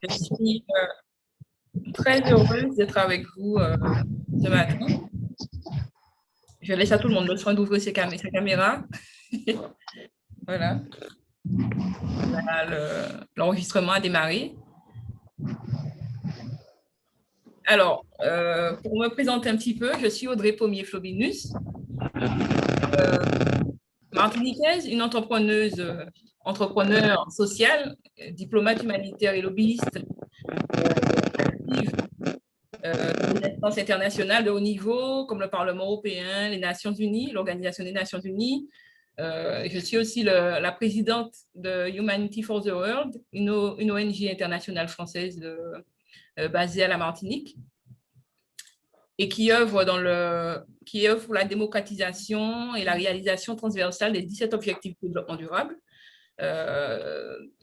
Je suis très heureuse d'être avec vous ce matin. Je laisse à tout le monde le soin d'ouvrir sa caméra. Voilà. L'enregistrement a démarré. Alors, pour me présenter un petit peu, je suis Audrey Pommier-Flobinus, martiniquaise, une entrepreneur sociale, diplomate humanitaire et lobbyiste active des instances internationales de haut niveau, comme le Parlement européen, les Nations Unies, l'Organisation des Nations Unies. Je suis aussi la présidente de Humanity for the World, une ONG internationale française basée à la Martinique et qui œuvre pour la démocratisation et la réalisation transversale des 17 objectifs de développement durable.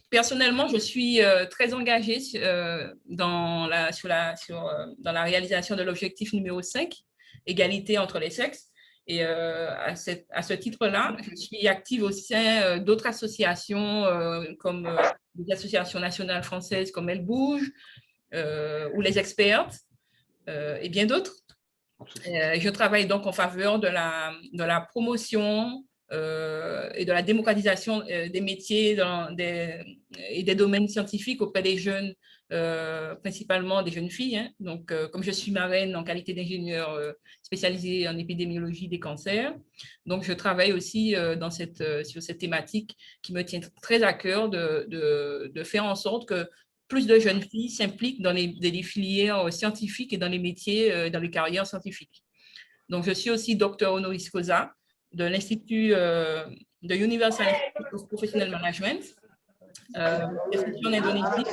Personnellement, je suis très engagée dans la réalisation de l'objectif numéro 5, égalité entre les sexes. Et à ce titre-là, je suis active au sein d'autres associations comme les associations nationales françaises comme Elle Bouge ou les Expertes et bien d'autres. Je travaille donc en faveur de la promotion et de la démocratisation des métiers et des domaines scientifiques auprès des jeunes, principalement des jeunes filles. Hein. Donc, comme je suis marraine en qualité d'ingénieure spécialisée en épidémiologie des cancers, donc je travaille aussi sur cette thématique qui me tient très à cœur de faire en sorte que plus de jeunes filles s'impliquent dans des filières scientifiques et dans les métiers, dans les carrières scientifiques. Donc, je suis aussi docteur honoris causa de l'Institut de Universal Institute of Professional Management, institut en Indonésie.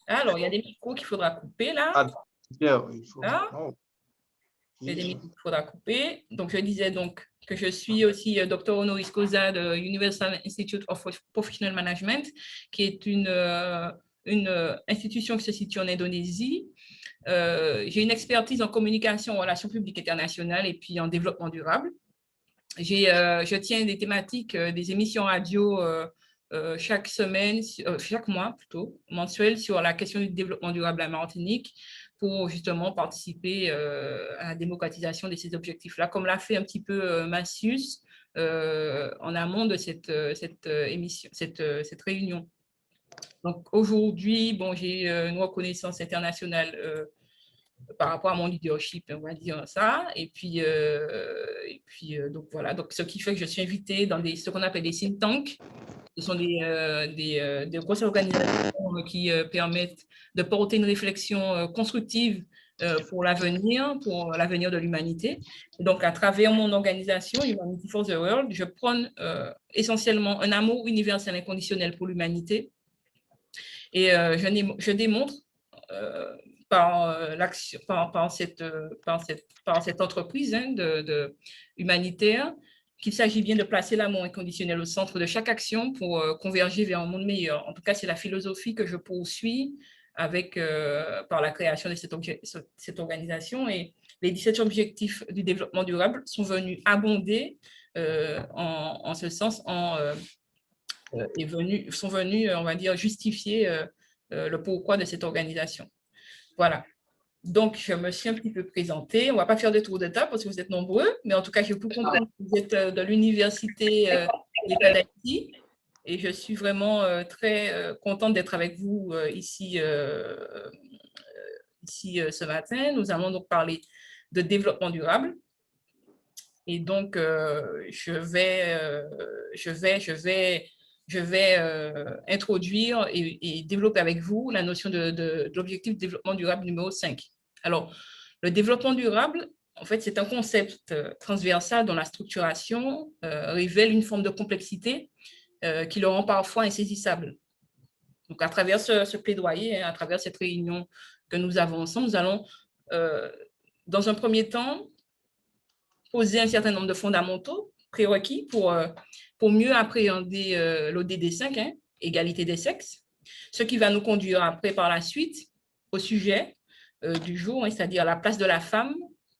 Alors, il y a des micros qu'il faudra couper là. Il y a des micros qu'il faudra couper. Donc, je disais donc que je suis aussi docteur honoris causa de Universal Institute of Professional Management, qui est une institution qui se situe en Indonésie. J'ai une expertise en communication, en relations publiques internationales et puis en développement durable. Je tiens des thématiques, des émissions radio chaque semaine, chaque mois plutôt, mensuel, sur la question du développement durable à Martinique pour justement participer à la démocratisation de ces objectifs-là, comme l'a fait un petit peu Massius en amont de cette réunion. Donc aujourd'hui, bon, j'ai une reconnaissance internationale par rapport à mon leadership, on va dire ça. Et puis donc voilà, donc ce qui fait que je suis invitée dans ce qu'on appelle des think tanks. Ce sont des grosses organisations qui permettent de porter une réflexion constructive pour l'avenir de l'humanité. Donc, à travers mon organisation, Humanity for the World, je prône essentiellement un amour universel inconditionnel pour l'humanité. Et je démontre par cette entreprise humanitaire qu'il s'agit bien de placer l'amour inconditionnel au centre de chaque action pour converger vers un monde meilleur. En tout cas, c'est la philosophie que je poursuis par la création de cette organisation. Et les 17 objectifs du développement durable sont venus abonder en ce sens, sont venus, on va dire, justifier le pourquoi de cette organisation. Voilà. Donc, je me suis un petit peu présentée. On ne va pas faire de tour de table parce que vous êtes nombreux, mais en tout cas, je peux comprendre que vous êtes de l'Université d'État d'Haïti et je suis vraiment très contente d'être avec vous ici ce matin. Nous allons donc parler de développement durable. Et donc, je vais introduire et développer avec vous la notion de l'objectif de développement durable numéro 5. Alors, le développement durable, en fait, c'est un concept transversal dont la structuration révèle une forme de complexité qui le rend parfois insaisissable. Donc, à travers ce plaidoyer, à travers cette réunion que nous avons ensemble, nous allons, dans un premier temps, poser un certain nombre de fondamentaux prérequis pour mieux appréhender l'ODD 5, égalité des sexes, ce qui va nous conduire après, par la suite, au sujet du jour, c'est-à-dire la place de la femme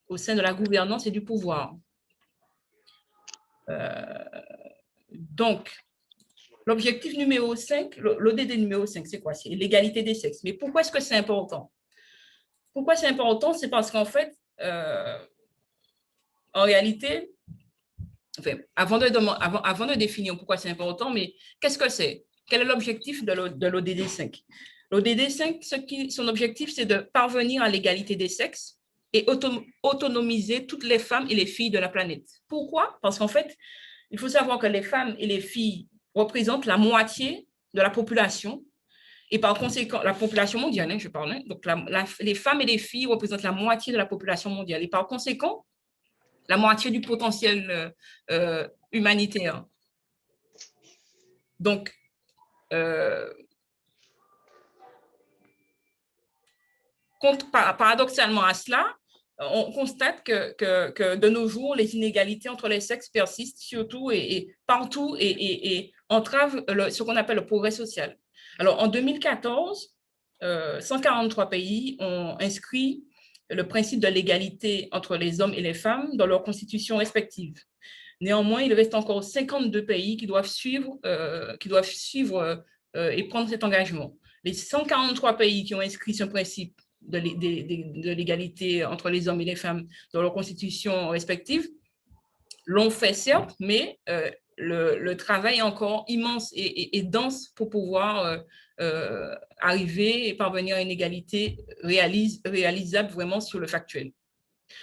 au sein de la gouvernance et du pouvoir. Donc, L'objectif numéro 5, l'ODD numéro 5, c'est quoi? C'est l'égalité des sexes. Mais pourquoi est-ce que c'est important? Pourquoi c'est important? C'est parce qu'en fait, en réalité, enfin, avant de définir pourquoi c'est important, mais qu'est-ce que c'est? Quel est l'objectif de l'ODD 5? L'ODD 5, son objectif, c'est de parvenir à l'égalité des sexes et autonomiser toutes les femmes et les filles de la planète. Pourquoi? Parce qu'en fait, il faut savoir que les femmes et les filles représentent la moitié de la population et par conséquent, la population mondiale, je parle, donc les femmes et les filles représentent la moitié de la population mondiale et par conséquent, la moitié du potentiel humanitaire. Donc, paradoxalement à cela, on constate que de nos jours, les inégalités entre les sexes persistent surtout et partout et entravent ce qu'on appelle le progrès social. Alors, en 2014, 143 pays ont inscrit le principe de l'égalité entre les hommes et les femmes dans leurs constitutions respectives. Néanmoins, il reste encore 52 pays qui doivent suivre et prendre cet engagement. Les 143 pays qui ont inscrit ce principe de l'égalité entre les hommes et les femmes dans leurs constitutions respectives l'ont fait, certes, mais le travail est encore immense et dense pour pouvoir arriver et parvenir à une égalité réalisable vraiment sur le factuel.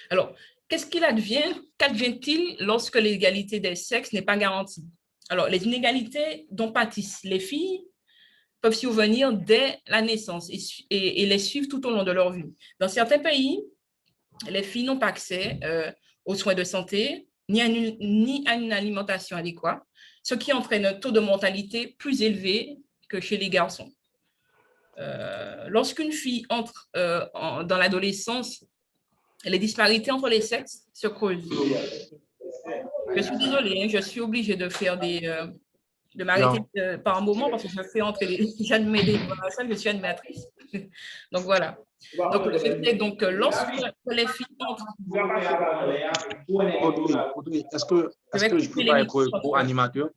Alors, qu'advient-il lorsque l'égalité des sexes n'est pas garantie? Alors, les inégalités dont pâtissent les filles peuvent survenir dès la naissance et les suivre tout au long de leur vie. Dans certains pays, les filles n'ont pas accès aux soins de santé ni à une alimentation adéquate, ce qui entraîne un taux de mortalité plus élevé que chez les garçons. Lorsqu'une fille entre dans l'adolescence, les disparités entre les sexes se creusent. Je suis désolée, je suis obligée de faire de m'arrêter par un moment parce que je fais entrer j'admets des dans la salle, je suis animatrice. Donc voilà. Donc lorsque les filles entrent. Audrey, est-ce que je peux pas être co-animateur?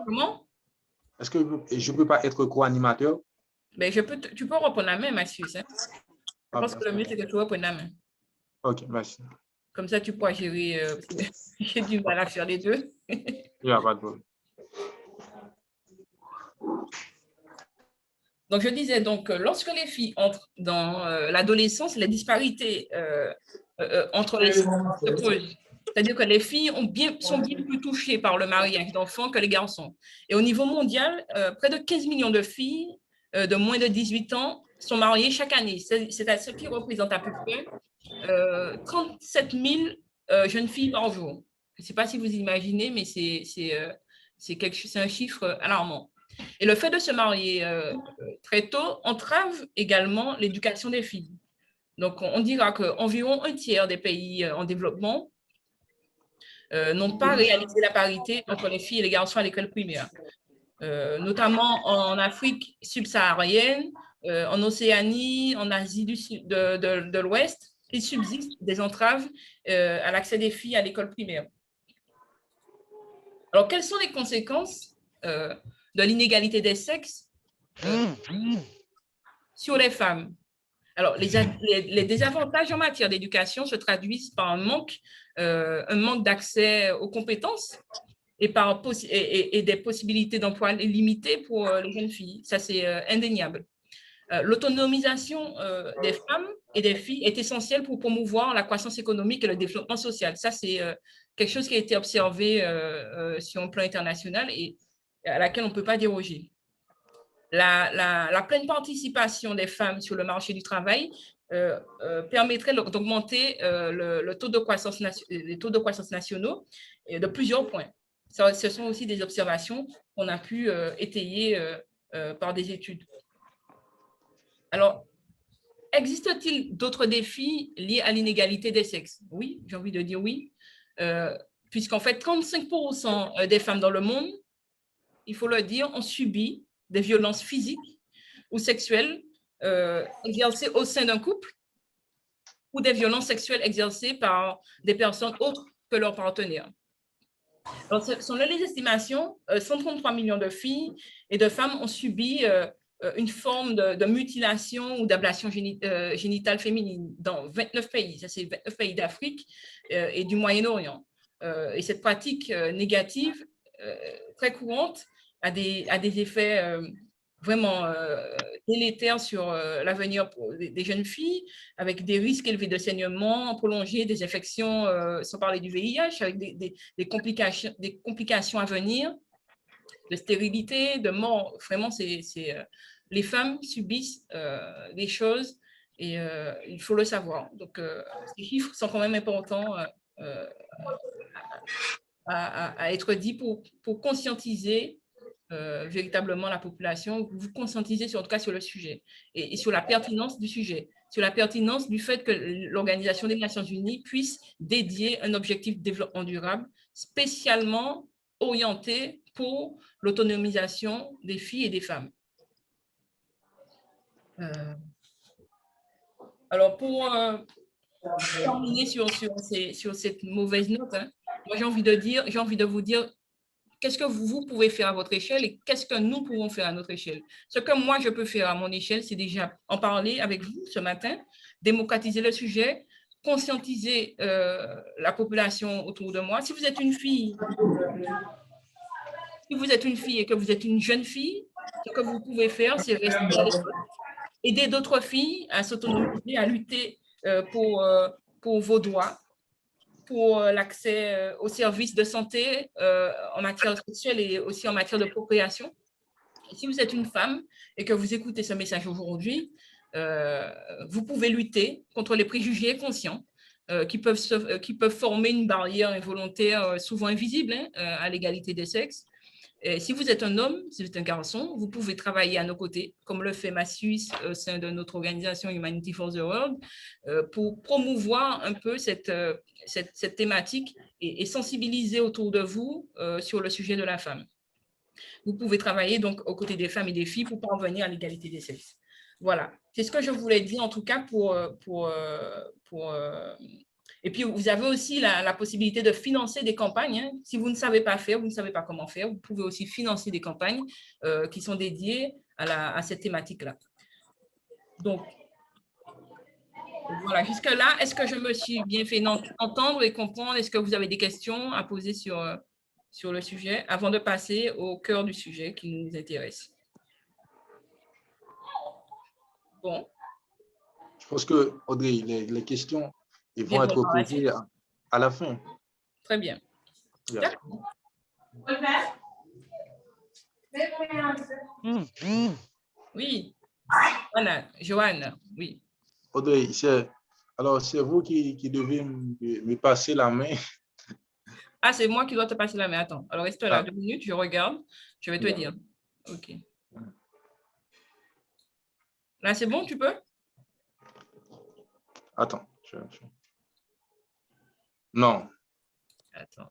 Comment? Est-ce que je peux pas être co-animateur? Ben, tu peux reprendre la main, Mathieu. Hein? Je pense que le mieux, c'est que tu reprennes la main. Ok, merci. Comme ça, tu pourras gérer. J'ai du mal à faire les deux. Il n'y a pas de problème. Donc, je disais, donc, lorsque les filles entrent dans l'adolescence, les disparités entre les sexes se creusent. C'est-à-dire que les filles sont bien plus touchées par le mariage d'enfants que les garçons. Et au niveau mondial, près de 15 millions de filles de moins de 18 ans sont mariées chaque année. C'est ce qui représente à peu près 37 000 jeunes filles par jour. Je ne sais pas si vous imaginez, mais c'est un chiffre alarmant. Et le fait de se marier très tôt entrave également l'éducation des filles. Donc, on dira qu'environ un tiers des pays en développement n'ont pas réalisé la parité entre les filles et les garçons à l'école primaire, notamment en Afrique subsaharienne, en Océanie, en Asie de l'Ouest. Il subsiste des entraves à l'accès des filles à l'école primaire. Alors, quelles sont les conséquences de l'inégalité des sexes sur les femmes? Alors, les désavantages en matière d'éducation se traduisent par un manque d'accès aux compétences et des possibilités d'emploi limitées pour les jeunes filles. Ça, c'est indéniable. L'autonomisation des femmes et des filles est essentielle pour promouvoir la croissance économique et le développement social. Ça, c'est quelque chose qui a été observé sur un plan international et à laquelle on ne peut pas déroger. La pleine participation des femmes sur le marché du travail permettrait d'augmenter les taux de croissance nationaux de plusieurs points. Ce sont aussi des observations qu'on a pu étayer par des études. Alors, existe-t-il d'autres défis liés à l'inégalité des sexes? Oui, j'ai envie de dire oui, puisqu'en fait, 35% des femmes dans le monde, il faut le dire, ont subi des violences physiques ou sexuelles exercées au sein d'un couple ou des violences sexuelles exercées par des personnes autres que leurs partenaires. Alors, selon les estimations, 133 millions de filles et de femmes ont subi une forme de mutilation ou d'ablation génitale féminine dans 29 pays. Ça, c'est 29 pays d'Afrique et du Moyen-Orient. Et cette pratique négative, très courante, a des effets vraiment délétères sur l'avenir des jeunes filles, avec des risques élevés de saignement prolongé, des infections, sans parler du VIH, avec des complications à venir, de stérilité, de mort. Vraiment, les femmes subissent des choses et il faut le savoir. Donc, ces chiffres sont quand même importants à être dits pour conscientiser véritablement la population, vous conscientiser en tout cas sur le sujet et sur la pertinence du sujet, sur la pertinence du fait que l'Organisation des Nations Unies puisse dédier un objectif de développement durable spécialement orienté pour l'autonomisation des filles et des femmes. Alors, pour terminer sur cette mauvaise note, hein, moi j'ai envie de vous dire qu'est-ce que vous pouvez faire à votre échelle et qu'est-ce que nous pouvons faire à notre échelle. Ce que moi, je peux faire à mon échelle, c'est déjà en parler avec vous ce matin, démocratiser le sujet, conscientiser la population autour de moi. Si vous êtes une fille et que vous êtes une jeune fille, ce que vous pouvez faire, c'est rester à l'école, aider d'autres filles à s'autonomiser, à lutter pour vos droits, pour l'accès aux services de santé en matière sexuelle et aussi en matière de procréation. Et si vous êtes une femme et que vous écoutez ce message aujourd'hui, vous pouvez lutter contre les préjugés conscients qui peuvent former une barrière involontaire souvent invisible à l'égalité des sexes. Et si vous êtes un homme, si vous êtes un garçon, vous pouvez travailler à nos côtés, comme le fait Massus au sein de notre organisation Humanity for the World, pour promouvoir un peu cette thématique et sensibiliser autour de vous sur le sujet de la femme. Vous pouvez travailler donc aux côtés des femmes et des filles pour parvenir à l'égalité des sexes. Voilà, c'est ce que je voulais dire en tout cas et puis, vous avez aussi la possibilité de financer des campagnes. Hein. Si vous ne savez pas faire, vous ne savez pas comment faire, vous pouvez aussi financer des campagnes qui sont dédiées à cette thématique-là. Donc, voilà, jusque-là, est-ce que je me suis bien fait entendre et comprendre? Est-ce que vous avez des questions à poser sur le sujet avant de passer au cœur du sujet qui nous intéresse? Bon. Je pense que, Audrey, les questions ils vont être posées à la fin. Très bien. Yeah. Oui. Joanne, oui. Audrey, c'est vous qui devez me passer la main. Ah, c'est moi qui dois te passer la main. Attends. Alors, reste là 2 minutes, je regarde. Je vais te dire. OK. Là, c'est bon, tu peux? Attends. Non. Attends.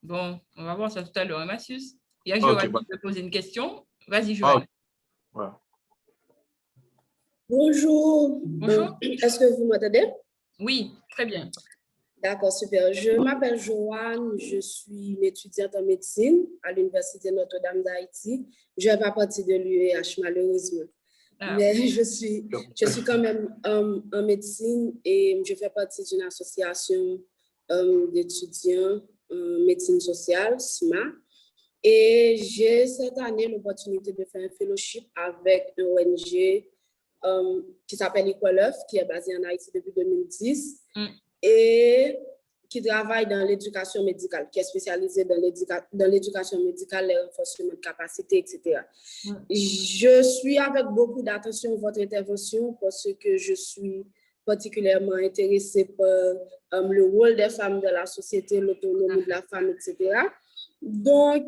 Bon, on va voir ça tout à l'heure, Massus. Il y a Joanne qui veut poser une question. Vas-y, Joanne. Bonjour. Bonjour. Est-ce que vous m'entendez? Oui, très bien. D'accord, super. Je m'appelle Joanne, je suis une étudiante en médecine à l'Université Notre-Dame d'Haïti. Je fais pas partie de l'UEH, malheureusement. Mais je suis quand même en médecine et je fais partie d'une association d'étudiants en médecine sociale, SMA. Et j'ai cette année l'opportunité de faire un fellowship avec une ONG qui s'appelle Equalove, qui est basée en Haïti depuis 2010 et qui travaille dans l'éducation médicale, qui est spécialisée dans l'éducation médicale, le renforcement de capacité, etc. Je suis avec beaucoup d'attention votre intervention parce que je suis particulièrement intéressée par le rôle des femmes dans la société, l'autonomie de la femme, etc. Donc,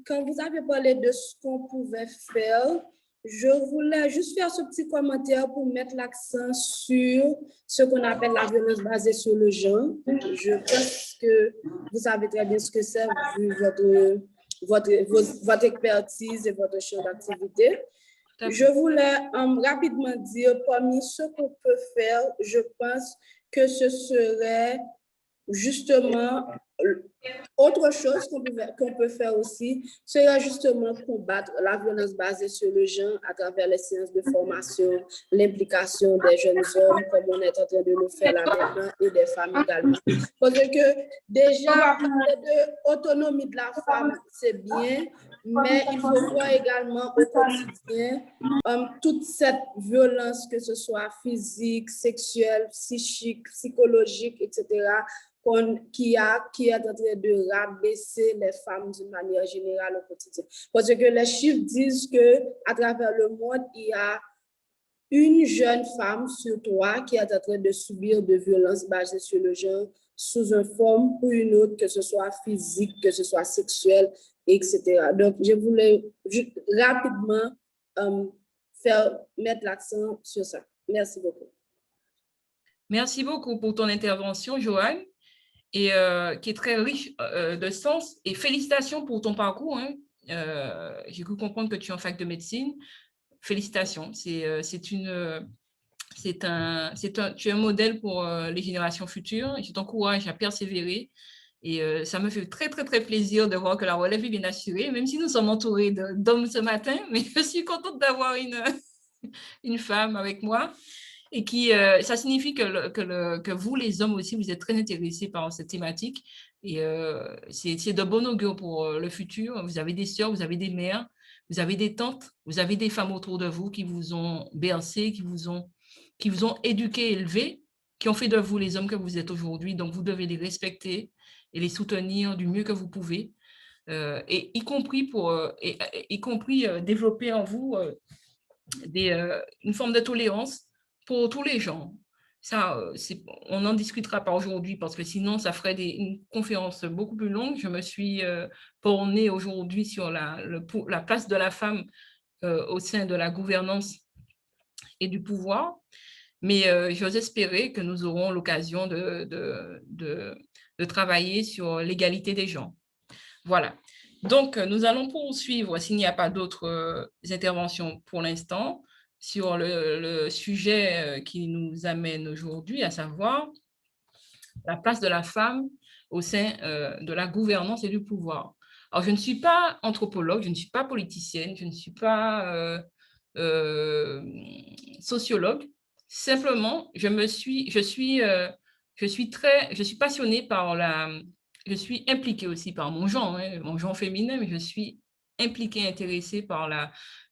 quand vous avez parlé de ce qu'on pouvait faire, je voulais juste faire ce petit commentaire pour mettre l'accent sur ce qu'on appelle la violence basée sur le genre. Je pense que vous savez très bien ce que c'est, vu votre expertise et votre champ d'activité. Je voulais rapidement dire, parmi ce qu'on peut faire, je pense que ce serait justement, autre chose qu'on peut faire aussi, c'est justement combattre la violence basée sur le genre à travers les séances de formation, l'implication des jeunes hommes, comme on est en train de le faire là maintenant, et des femmes également. Parce que déjà, l'autonomie de la femme, c'est bien, mais il faut voir également au quotidien toute cette violence, que ce soit physique, sexuelle, psychique, psychologique, etc., qui est en train de rabaisser les femmes d'une manière générale au quotidien. Parce que les chiffres disent qu'à travers le monde, il y a une jeune femme sur 3 qui est en train de subir de violences basées sur le genre sous une forme ou une autre, que ce soit physique, que ce soit sexuelle, etc. Donc, je voulais rapidement mettre l'accent sur ça. Merci beaucoup. Merci beaucoup pour ton intervention, Joanne, et qui est très riche de sens. Et félicitations pour ton parcours. Hein. J'ai cru comprendre que tu es en fac de médecine. Félicitations. Tu es un modèle pour les générations futures. Et je t'encourage à persévérer. Et ça me fait très, très, très plaisir de voir que la relève est bien assurée, même si nous sommes entourés d'hommes ce matin. Mais je suis contente d'avoir une femme avec moi. Et ça signifie que vous, les hommes aussi, vous êtes très intéressés par cette thématique. Et c'est de bon augure pour le futur. Vous avez des sœurs, vous avez des mères, vous avez des tantes, vous avez des femmes autour de vous qui vous ont bercé, qui vous ont éduqué, élevé, qui ont fait de vous les hommes que vous êtes aujourd'hui. Donc, vous devez les respecter et les soutenir du mieux que vous pouvez. Et y compris développer en vous une forme de tolérance pour tous les gens. Ça, on n'en discutera pas aujourd'hui parce que sinon, ça ferait une conférence beaucoup plus longue. Je me suis bornée aujourd'hui sur la place de la femme au sein de la gouvernance et du pouvoir. Mais j'ose espérer que nous aurons l'occasion de travailler sur l'égalité des genres. Voilà. Donc, nous allons poursuivre, s'il n'y a pas d'autres interventions pour l'instant, sur le sujet qui nous amène aujourd'hui, à savoir la place de la femme au sein de la gouvernance et du pouvoir. Alors, je ne suis pas anthropologue, je ne suis pas politicienne, je ne suis pas sociologue. Simplement, je suis passionnée par je suis impliquée aussi par mon genre féminin, mais je suis impliquée, intéressée par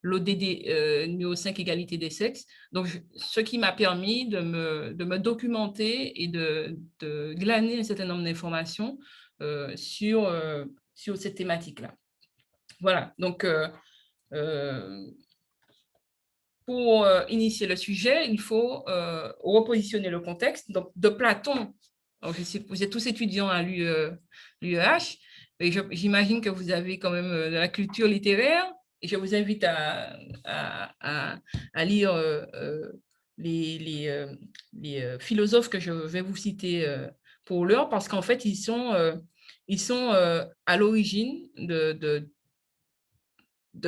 l'ODD numéro 5, égalité des sexes. Donc, ce qui m'a permis de me documenter et de glaner un certain nombre d'informations sur cette thématique-là. Voilà, donc pour initier le sujet, il faut repositionner le contexte. Donc, de Platon, alors vous êtes tous étudiants à l'UEH, et j'imagine que vous avez quand même de la culture littéraire, et je vous invite à lire les philosophes que je vais vous citer pour l'heure, parce qu'en fait, ils sont à l'origine de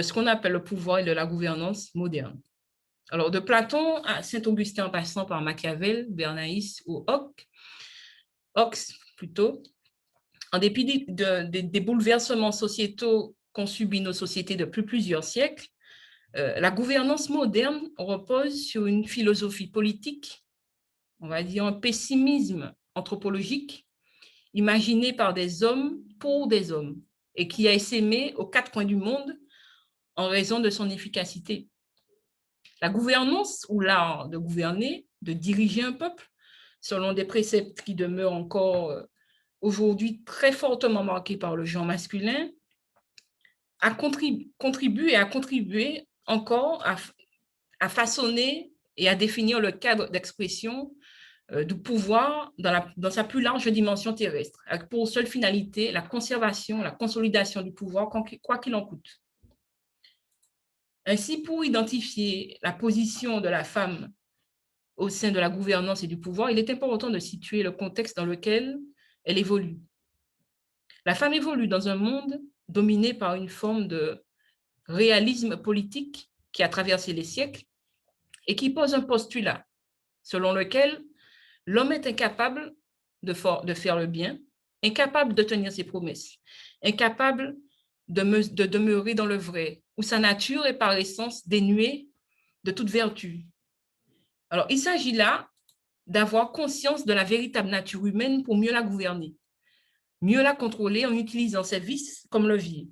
ce qu'on appelle le pouvoir et de la gouvernance moderne. Alors, de Platon à Saint-Augustin en passant par Machiavel, Bernays ou Hobbes plutôt, en dépit des bouleversements sociétaux qu'ont subis nos sociétés depuis plusieurs siècles, la gouvernance moderne repose sur une philosophie politique, on va dire un pessimisme anthropologique, imaginé par des hommes pour des hommes, et qui a essaimé aux 4 coins du monde en raison de son efficacité. La gouvernance, ou l'art de gouverner, de diriger un peuple, selon des préceptes qui demeurent encore aujourd'hui très fortement marqués par le genre masculin, a contribué encore à façonner et à définir le cadre d'expression du pouvoir dans sa plus large dimension terrestre, avec pour seule finalité la conservation, la consolidation du pouvoir, quoi qu'il en coûte. Ainsi, pour identifier la position de la femme au sein de la gouvernance et du pouvoir, il est important de situer le contexte dans lequel elle évolue. La femme évolue dans un monde dominé par une forme de réalisme politique qui a traversé les siècles et qui pose un postulat selon lequel l'homme est incapable de faire le bien, incapable de tenir ses promesses, incapable de demeurer dans le vrai, où sa nature est par essence dénuée de toute vertu. Alors, il s'agit là d'avoir conscience de la véritable nature humaine pour mieux la gouverner, mieux la contrôler en utilisant ses vices comme levier.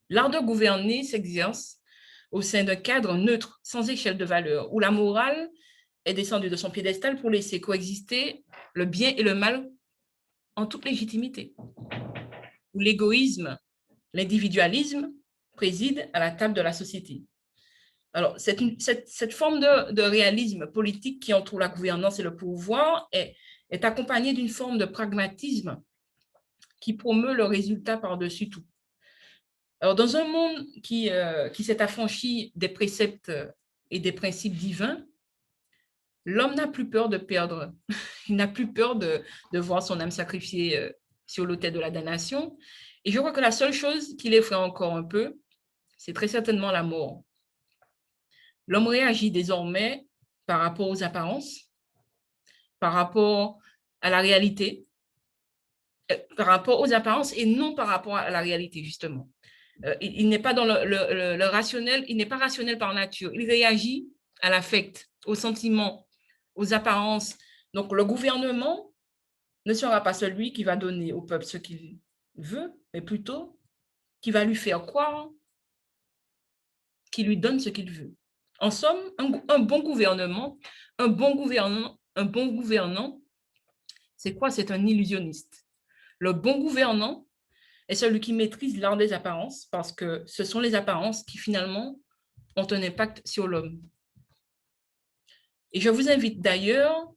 L'art de gouverner s'exerce au sein d'un cadre neutre, sans échelle de valeur, où la morale est descendue de son piédestal pour laisser coexister le bien et le mal en toute légitimité, où l'égoïsme, l'individualisme président à la table de la société. Alors, cette forme de réalisme politique qui entoure la gouvernance et le pouvoir est accompagnée d'une forme de pragmatisme qui promeut le résultat par-dessus tout. Alors, dans un monde qui s'est affranchi des préceptes et des principes divins, l'homme n'a plus peur de perdre, il n'a plus peur de voir son âme sacrifiée sur l'autel de la damnation. Et je crois que la seule chose qui l'effraie encore un peu, c'est très certainement la mort. L'homme réagit désormais par rapport aux apparences, par rapport à la réalité, par rapport aux apparences et non par rapport à la réalité, justement. Il n'est pas dans le rationnel, il n'est pas rationnel par nature. Il réagit à l'affect, aux sentiments, aux apparences. Donc, le gouvernement ne sera pas celui qui va donner au peuple ce qu'il veut, mais plutôt qui va lui faire croire qu'il lui donne ce qu'il veut. En somme, un bon gouvernant, c'est quoi? C'est un illusionniste. Le bon gouvernant est celui qui maîtrise l'art des apparences, parce que ce sont les apparences qui finalement ont un impact sur l'homme. Et je vous invite d'ailleurs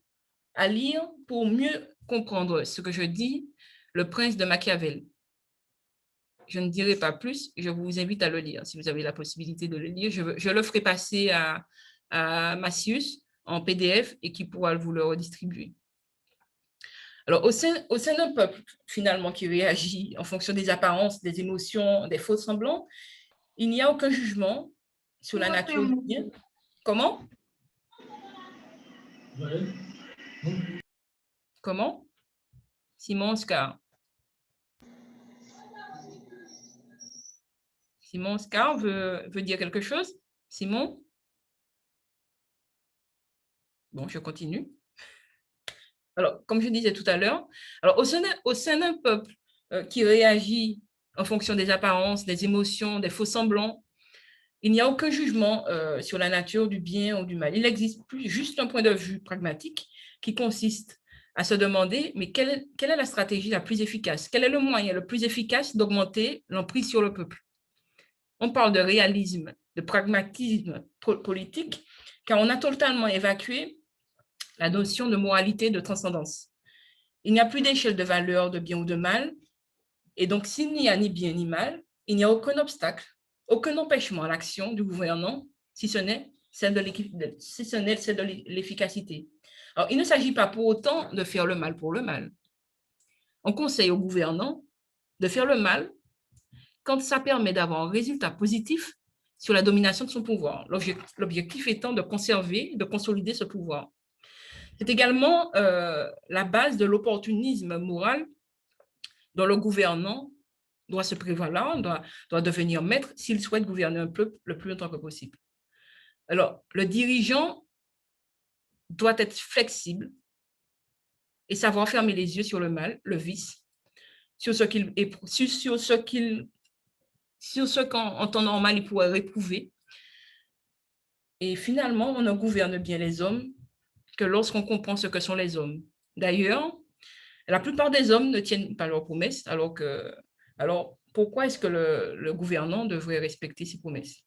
à lire, pour mieux comprendre ce que je dis, Le Prince de Machiavel. Je ne dirai pas plus, je vous invite à le lire. Si vous avez la possibilité de le lire, je le ferai passer à Massius en PDF et qui pourra vous le redistribuer. Alors, au sein d'un peuple, finalement, qui réagit en fonction des apparences, des émotions, des faux semblants, il n'y a aucun jugement sur la nature du bien. Comment? Comment? Simon Oscar. Simon Oscar veut dire quelque chose? Simon? Bon, je continue. Alors, comme je disais tout à l'heure, au sein d'un peuple qui réagit en fonction des apparences, des émotions, des faux semblants, il n'y a aucun jugement sur la nature du bien ou du mal. Il existe juste un point de vue pragmatique qui consiste à se demander, mais quelle est la stratégie la plus efficace? Quel est le moyen le plus efficace d'augmenter l'emprise sur le peuple? On parle de réalisme, de pragmatisme politique, car on a totalement évacué la notion de moralité, de transcendance. Il n'y a plus d'échelle de valeur de bien ou de mal, et donc s'il n'y a ni bien ni mal, il n'y a aucun obstacle, aucun empêchement à l'action du gouvernant, si ce n'est celle de l'efficacité. Alors, il ne s'agit pas pour autant de faire le mal pour le mal. On conseille au gouvernant de faire le mal quand ça permet d'avoir un résultat positif sur la domination de son pouvoir, l'objectif étant de conserver, de consolider ce pouvoir. C'est également la base de l'opportunisme moral dont le gouvernant doit se prévaloir, doit devenir maître s'il souhaite gouverner un peuple le plus longtemps que possible. Alors, le dirigeant doit être flexible et savoir fermer les yeux sur le mal, le vice, sur ce qu'en temps normal il pourrait réprouver. Et finalement, on ne gouverne bien les hommes que lorsqu'on comprend ce que sont les hommes. D'ailleurs, la plupart des hommes ne tiennent pas leurs promesses, alors pourquoi est-ce que le gouvernant devrait respecter ses promesses?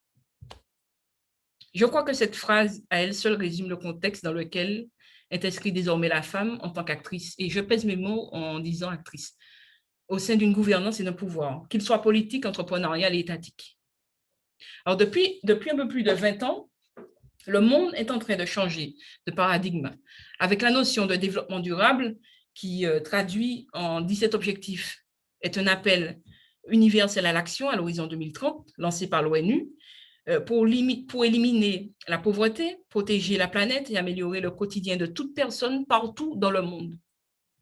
Je crois que cette phrase, à elle seule, résume le contexte dans lequel est inscrite désormais la femme en tant qu'actrice. Et je pèse mes mots en disant actrice, au sein d'une gouvernance et d'un pouvoir, qu'il soit politique, entrepreneurial et étatique. Alors, depuis un peu plus de 20 ans, le monde est en train de changer de paradigme, avec la notion de développement durable qui, traduit en 17 objectifs, est un appel universel à l'action à l'horizon 2030, lancé par l'ONU, pour éliminer la pauvreté, protéger la planète et améliorer le quotidien de toute personne partout dans le monde.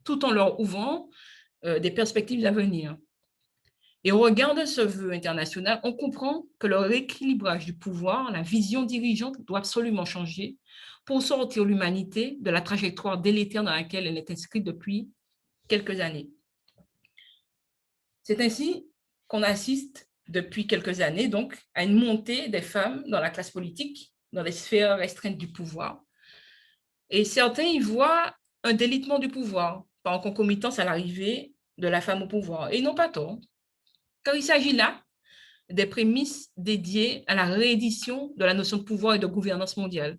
tout en leur ouvrant des perspectives d'avenir. Et au regard de ce vœu international, on comprend que le rééquilibrage du pouvoir, la vision dirigeante doit absolument changer pour sortir l'humanité de la trajectoire délétère dans laquelle elle est inscrite depuis quelques années. C'est ainsi qu'on assiste depuis quelques années donc, à une montée des femmes dans la classe politique, dans les sphères restreintes du pouvoir. Et certains y voient un délitement du pouvoir, par concomitance à l'arrivée de la femme au pouvoir. Et ils n'ont pas tort, car il s'agit là des prémices dédiées à la réédition de la notion de pouvoir et de gouvernance mondiale,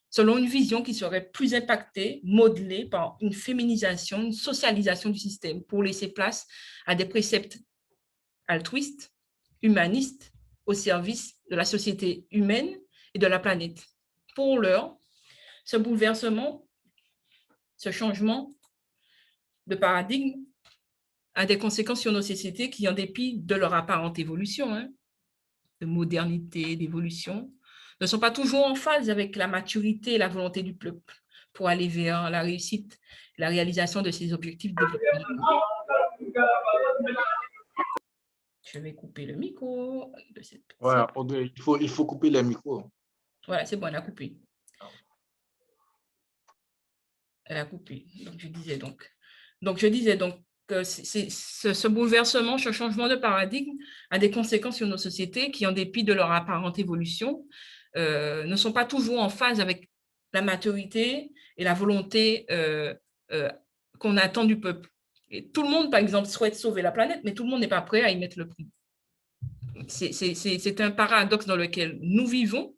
selon une vision qui serait plus impactée, modelée par une féminisation, une socialisation du système, pour laisser place à des préceptes altruistes, humanistes, au service de la société humaine et de la planète. Pour l'heure, ce bouleversement, ce changement de paradigme a des conséquences sur nos sociétés qui, en dépit de leur apparente évolution, de modernité, d'évolution, ne sont pas toujours en phase avec la maturité et la volonté du peuple pour aller vers la réussite, la réalisation de ses objectifs de développement. Je vais couper le micro de cette personne. Voilà, Audrey, il faut couper les micros. Voilà, c'est bon, elle a coupé. Elle a coupé. Donc, je disais donc que ce bouleversement, ce changement de paradigme a des conséquences sur nos sociétés qui, en dépit de leur apparente évolution, ne sont pas toujours en phase avec la maturité et la volonté qu'on attend du peuple. Et tout le monde, par exemple, souhaite sauver la planète, mais tout le monde n'est pas prêt à y mettre le prix. C'est un paradoxe dans lequel nous vivons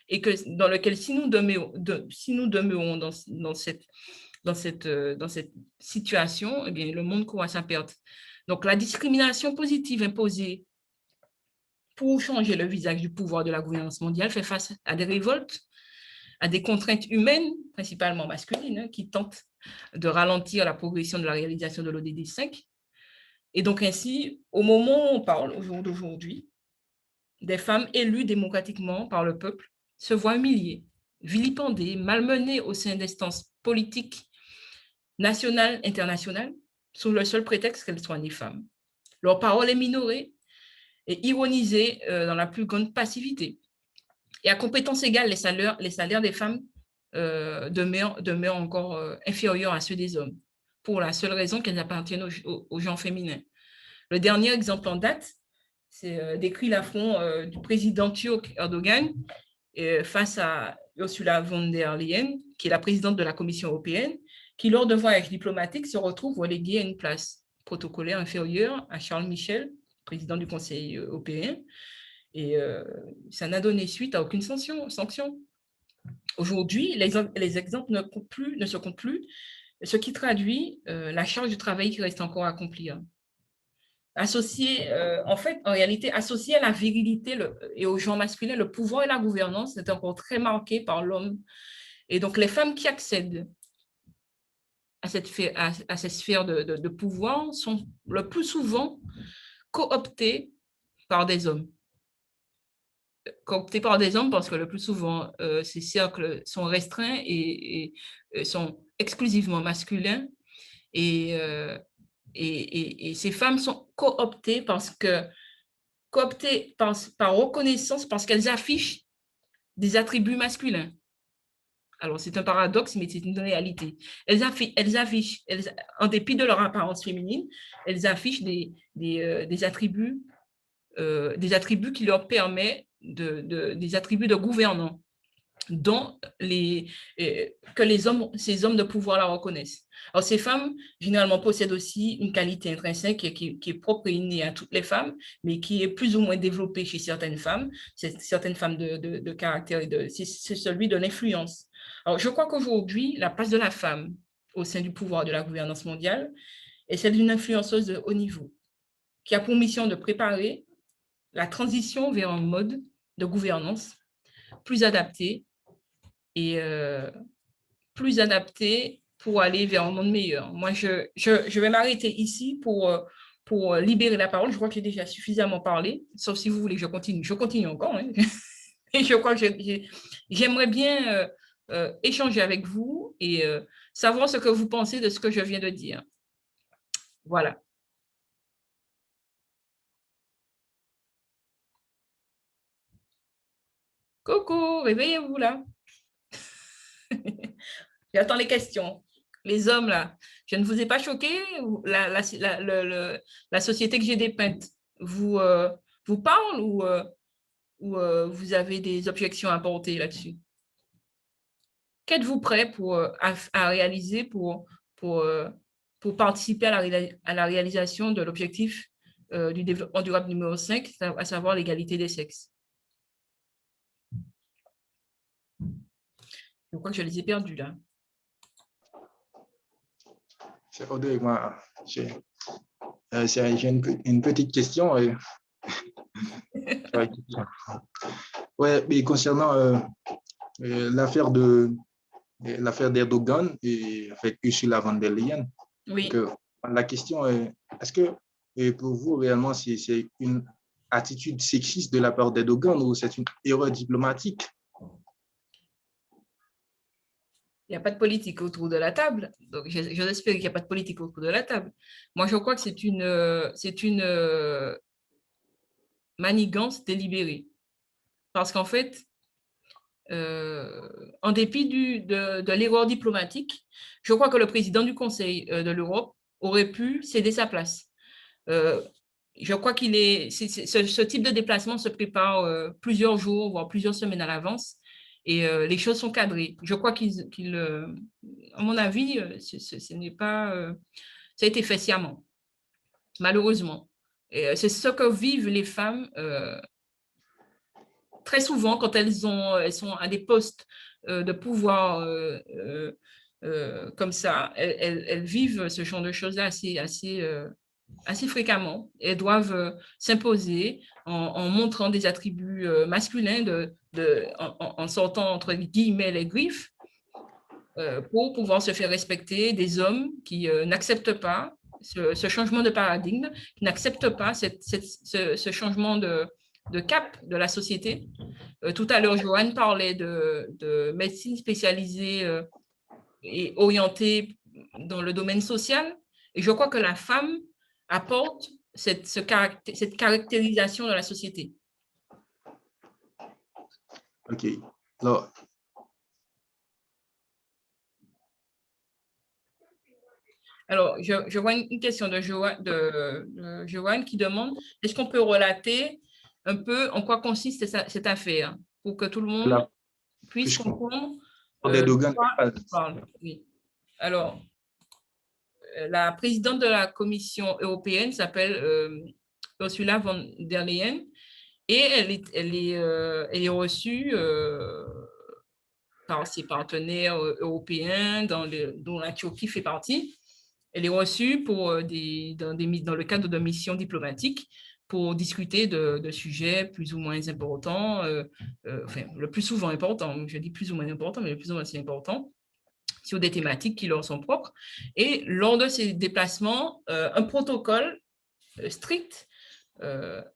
et dans lequel, si nous demeurons dans cette situation, eh bien, le monde court à sa perte. Donc, la discrimination positive imposée pour changer le visage du pouvoir de la gouvernance mondiale fait face à des révoltes, à des contraintes humaines, principalement masculines, qui tentent de ralentir la progression de la réalisation de l'ODD 5. Et donc, ainsi, au moment où on parle, au jour d'aujourd'hui, des femmes élues démocratiquement par le peuple se voient humiliées, vilipendées, malmenées au sein d'instances politiques nationales, internationales, sous le seul prétexte qu'elles soient des femmes. Leur parole est minorée et ironisée dans la plus grande passivité. Et à compétences égales, les salaires des femmes demeurent encore inférieurs à ceux des hommes, pour la seule raison qu'elles appartiennent au genre féminin. Le dernier exemple en date, c'est décrit l'affront du président turc Erdogan face à Ursula von der Leyen, qui est la présidente de la Commission européenne, qui, lors de voyages diplomatiques, se retrouve reléguée à une place protocolaire inférieure à Charles Michel, président du Conseil européen, et ça n'a donné suite à aucune sanction. Aujourd'hui, les exemples ne se comptent plus, ce qui traduit la charge de travail qui reste encore à accomplir. En réalité, associé à la virilité et au genre masculin, le pouvoir et la gouvernance est encore très marqué par l'homme. Et donc, les femmes qui accèdent à cette sphère de pouvoir sont le plus souvent cooptées par des hommes. Cooptées par des hommes parce que le plus souvent, ces cercles sont restreints et sont exclusivement masculins. Et ces femmes sont cooptées par reconnaissance, parce qu'elles affichent des attributs masculins. Alors, c'est un paradoxe, mais c'est une réalité. Elles affichent, en dépit de leur apparence féminine, elles affichent des attributs qui leur permettent des attributs de gouvernants, dont ces hommes de pouvoir la reconnaissent. Alors, ces femmes, généralement, possèdent aussi une qualité intrinsèque qui est propre et innée à toutes les femmes, mais qui est plus ou moins développée chez certaines femmes. Certaines femmes de caractère, c'est celui de l'influence. Alors, je crois qu'aujourd'hui, la place de la femme au sein du pouvoir de la gouvernance mondiale est celle d'une influenceuse de haut niveau, qui a pour mission de préparer la transition vers un mode de gouvernance plus adapté et plus adapté pour aller vers un monde meilleur. Moi, je vais m'arrêter ici pour libérer la parole. Je crois que j'ai déjà suffisamment parlé, sauf si vous voulez que je continue. Je continue encore. Hein. Et je crois que j'aimerais bien échanger avec vous et savoir ce que vous pensez de ce que je viens de dire. Voilà. Coucou, réveillez-vous là. J'attends les questions. Les hommes là, je ne vous ai pas choqué? La société que j'ai dépeinte vous parle ou vous avez des objections à porter là-dessus? Qu'êtes-vous prêt à réaliser pour participer à la réalisation de l'objectif du développement durable numéro 5, à savoir l'égalité des sexes? Je crois que je les ai perdus là. C'est Audrey, moi, j'ai une petite question. Ouais, mais concernant l'affaire d'Erdogan et avec Ursula von der Leyen, Oui. la question est, est-ce que pour vous, réellement, c'est une attitude sexiste de la part d'Erdogan ou c'est une erreur diplomatique? Il n'y a pas de politique autour de la table. Donc, j'espère qu'il n'y a pas de politique autour de la table. Moi, je crois que c'est une manigance délibérée. Parce qu'en fait, en dépit de l'erreur diplomatique, je crois que le président du Conseil de l'Europe aurait pu céder sa place. Je crois ce type de déplacement se prépare plusieurs jours, voire plusieurs semaines à l'avance, et les choses sont cadrées. Je crois à mon avis, ce n'est pas, ça a été fait sciemment, malheureusement. C'est ce que vivent les femmes très souvent quand elles sont à des postes de pouvoir comme ça. Elles vivent ce genre de choses-là assez fréquemment. Elles doivent s'imposer en montrant des attributs masculins, en sortant entre guillemets les griffes, pour pouvoir se faire respecter des hommes qui n'acceptent pas ce changement de paradigme, qui n'acceptent pas ce changement de cap de la société. Tout à l'heure, Joanne parlait de médecine spécialisée et orientée dans le domaine social. Et je crois que la femme apporte cette caractérisation de la société. OK. Alors, je vois une question de Joanne qui demande, est-ce qu'on peut relater un peu en quoi consiste cette affaire pour que tout le monde puisse comprendre de quoi on parle. Oui. Alors, la présidente de la Commission européenne s'appelle Ursula von der Leyen et elle est reçue par ses partenaires européens dont la Turquie fait partie. Elle est reçue dans le cadre de missions diplomatiques pour discuter de sujets plus ou moins importants, enfin, le plus souvent important, je dis plus ou moins important, mais le plus ou moins c'est important, sur des thématiques qui leur sont propres. Et lors de ces déplacements, un protocole strict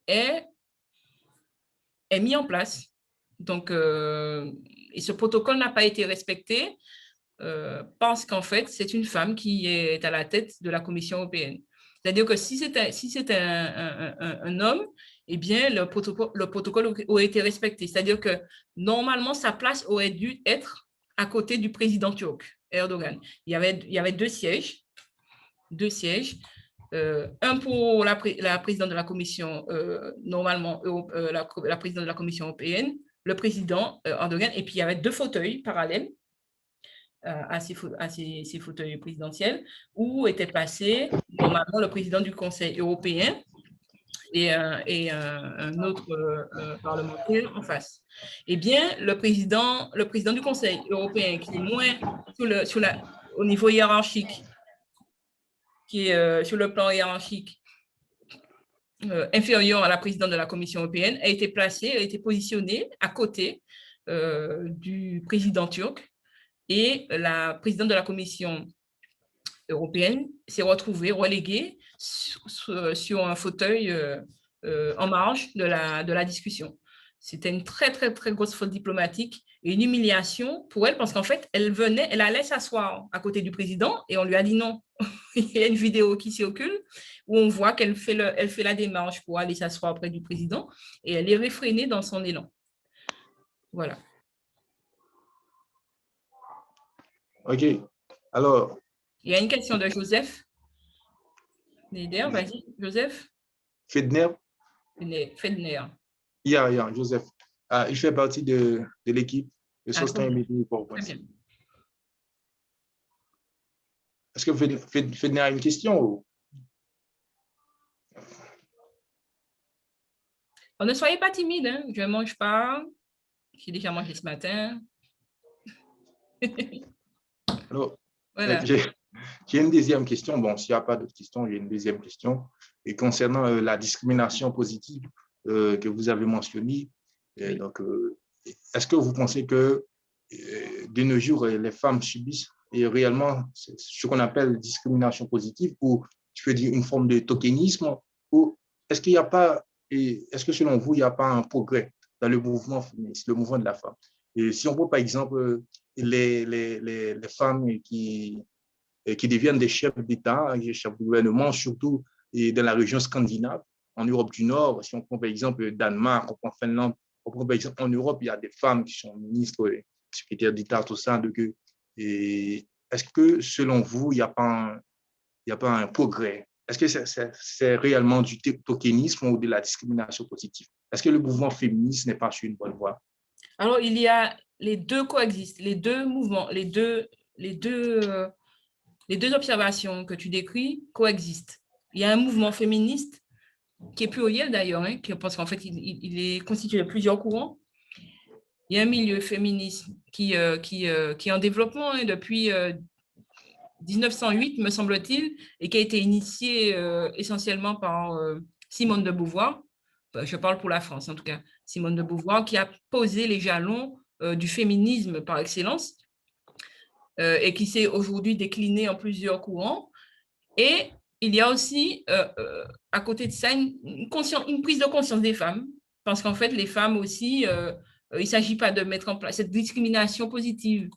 est mis en place. Donc, et ce protocole n'a pas été respecté parce qu'en fait, c'est une femme qui est à la tête de la Commission européenne. C'est-à-dire que si c'était un homme, eh bien, le protocole aurait été respecté. C'est-à-dire que normalement, sa place aurait dû être à côté du président turc, Erdogan. Il y avait deux sièges. Un pour la présidente de la Commission, normalement, la présidente de la Commission européenne, le président Erdogan, et puis il y avait deux fauteuils parallèles à ces fauteuils présidentiels où était placé normalement le président du Conseil européen et un autre parlementaire en face. Eh bien, le président du Conseil européen, qui est moins au niveau hiérarchique, qui est sur le plan hiérarchique inférieur à la présidente de la Commission européenne, a été positionné à côté du président turc. Et la présidente de la Commission européenne s'est retrouvée reléguée sur un fauteuil en marge de la discussion. C'était une très, très, très grosse faute diplomatique et une humiliation pour elle parce qu'en fait, elle allait s'asseoir à côté du président et on lui a dit non. Il y a une vidéo qui circule où on voit qu'elle fait la démarche pour aller s'asseoir auprès du président et elle est réfrénée dans son élan. Voilà. OK. Alors. Il y a une question de Joseph. Vas-y, Joseph. Fedner. Fedner. Yeah, Joseph. Il fait partie de l'équipe de Sustain Meeting pour Point. Est-ce que Fedner a une question? Ou? Ne soyez pas timide, hein? Je ne mange pas. J'ai déjà mangé ce matin. Alors, voilà. J'ai une deuxième question. Bon, s'il n'y a pas d'autres questions, j'ai une deuxième question. Et concernant la discrimination positive que vous avez mentionnée, oui. Donc, est-ce que vous pensez que de nos jours, les femmes subissent réellement ce qu'on appelle discrimination positive ou je peux dire une forme de tokenisme ou est-ce qu'il n'y a pas, est-ce que selon vous, il n'y a pas un progrès dans le mouvement féministe, le mouvement de la femme? Et si on voit par exemple les femmes qui deviennent des chefs d'État, des chefs de gouvernement, surtout dans la région scandinave, en Europe du Nord, si on prend par exemple Danemark, on prend Finlande, on prend par exemple en Europe, il y a des femmes qui sont ministres, secrétaires d'État, tout ça. Donc, est-ce que selon vous, il n'y a pas un progrès? Est-ce que c'est réellement du tokenisme ou de la discrimination positive? Est-ce que le mouvement féministe n'est pas sur une bonne voie? Alors, il y a les deux coexistent, les deux mouvements, les deux observations que tu décris coexistent. Il y a un mouvement féministe qui est pluriel d'ailleurs, hein, parce qu'en fait, il est constitué de plusieurs courants. Il y a un milieu féministe qui est en développement hein, depuis 1908, me semble-t-il, et qui a été initié essentiellement par Simone de Beauvoir. Je parle pour la France, en tout cas. Simone de Beauvoir, qui a posé les jalons du féminisme par excellence et qui s'est aujourd'hui décliné en plusieurs courants. Et il y a aussi, à côté de ça, une prise de conscience des femmes, parce qu'en fait, les femmes aussi, il ne s'agit pas de mettre en place cette discrimination positive,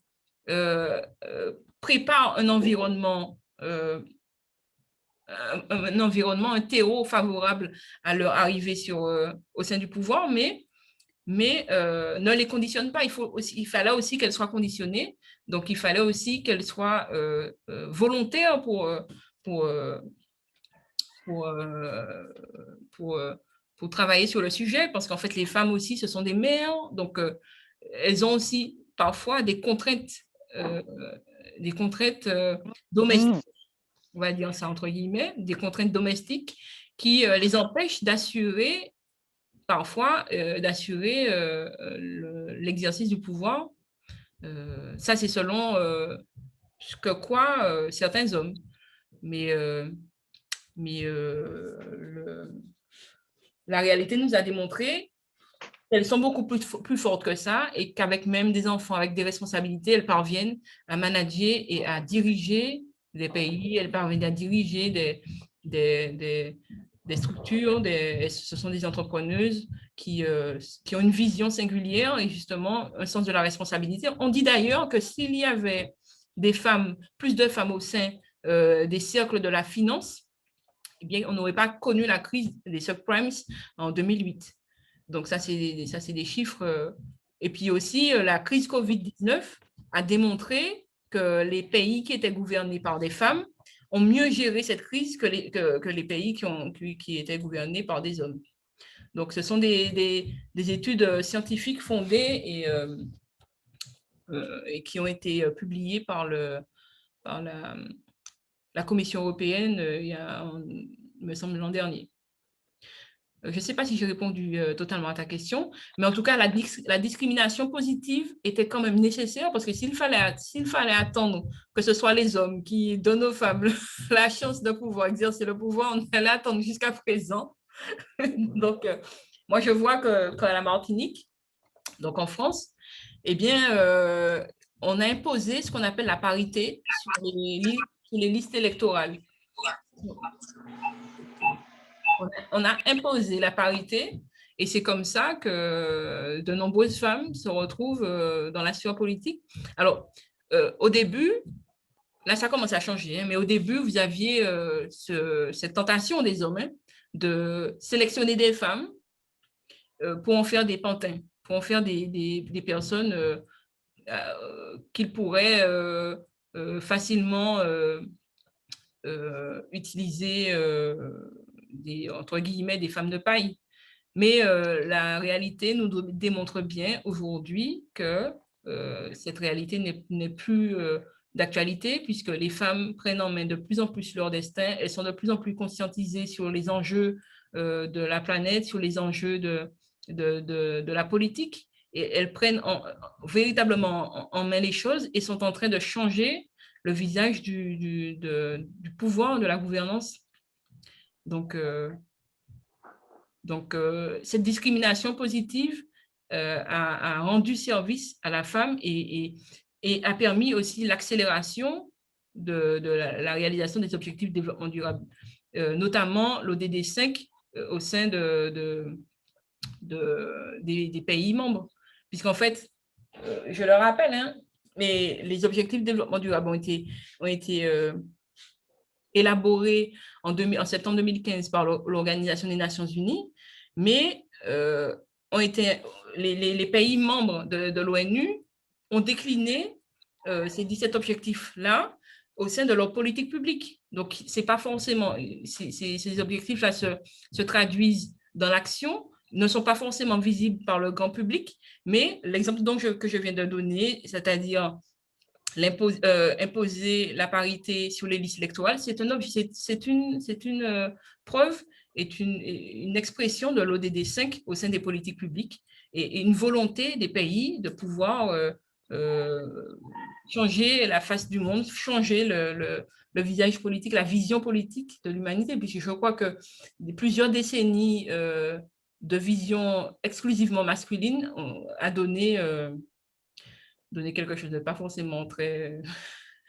prépare un environnement, un terreau favorable à leur arrivée au sein du pouvoir, mais ne les conditionne pas. Il fallait aussi qu'elles soient conditionnées, donc il fallait aussi qu'elles soient volontaires pour travailler sur le sujet, parce qu'en fait, les femmes aussi, ce sont des mères, donc elles ont aussi parfois des contraintes domestiques, on va dire ça entre guillemets, des contraintes domestiques qui les empêchent d'assurer parfois l'exercice du pouvoir. Ça, c'est selon ce que croient certains hommes. Mais la réalité nous a démontré qu'elles sont beaucoup plus fortes que ça et qu'avec même des enfants avec des responsabilités, elles parviennent à manager et à diriger des pays, elles parviennent à diriger des structures, ce sont des entrepreneuses qui ont une vision singulière et justement un sens de la responsabilité. On dit d'ailleurs que s'il y avait plus de femmes au sein des cercles de la finance, eh bien, on n'aurait pas connu la crise des subprimes en 2008. Donc, ça, c'est des chiffres. Et puis aussi, la crise Covid-19 a démontré que les pays qui étaient gouvernés par des femmes ont mieux géré cette crise que les pays qui étaient gouvernés par des hommes. Donc, ce sont des études scientifiques fondées et qui ont été publiées par la Commission européenne il me semble, l'an dernier. Je ne sais pas si j'ai répondu totalement à ta question, mais en tout cas, la discrimination positive était quand même nécessaire parce que s'il fallait attendre que ce soit les hommes qui donnent aux femmes la chance de pouvoir exercer le pouvoir, on allait attendre jusqu'à présent. Donc, moi, je vois qu'à la Martinique, donc en France, eh bien, on a imposé ce qu'on appelle la parité sur les listes électorales. On a imposé la parité Et c'est comme ça que de nombreuses femmes se retrouvent dans la sphère politique. Alors, au début, là, ça commence à changer, hein, mais au début, vous aviez cette tentation des hommes de sélectionner des femmes pour en faire des pantins, pour en faire des personnes qu'ils pourraient facilement utiliser, entre guillemets, des femmes de paille. Mais la réalité nous démontre bien aujourd'hui que cette réalité n'est plus d'actualité, puisque les femmes prennent en main de plus en plus leur destin. Elles sont de plus en plus conscientisées sur les enjeux de la planète, sur les enjeux de la politique. Et elles prennent véritablement en main les choses et sont en train de changer le visage du pouvoir, de la gouvernance. Donc, cette discrimination positive a rendu service à la femme et a permis aussi l'accélération de la réalisation des objectifs de développement durable, notamment l'ODD 5 au sein des pays membres. Puisqu'en fait, je le rappelle, hein, mais les objectifs de développement durable ont été élaborés en septembre 2015 par l'Organisation des Nations Unies, mais les pays membres de l'ONU ont décliné ces 17 objectifs-là au sein de leur politique publique. Donc, c'est pas forcément, ces objectifs-là se traduisent dans l'action, ne sont pas forcément visibles par le grand public, mais l'exemple que je viens de donner, c'est-à-dire imposer la parité sur les listes électorales, c'est une preuve, est une expression de l'ODD 5 au sein des politiques publiques et une volonté des pays de pouvoir changer la face du monde, changer le visage politique, la vision politique de l'humanité, puisque je crois que plusieurs décennies de vision exclusivement masculine a donné quelque chose de pas forcément très,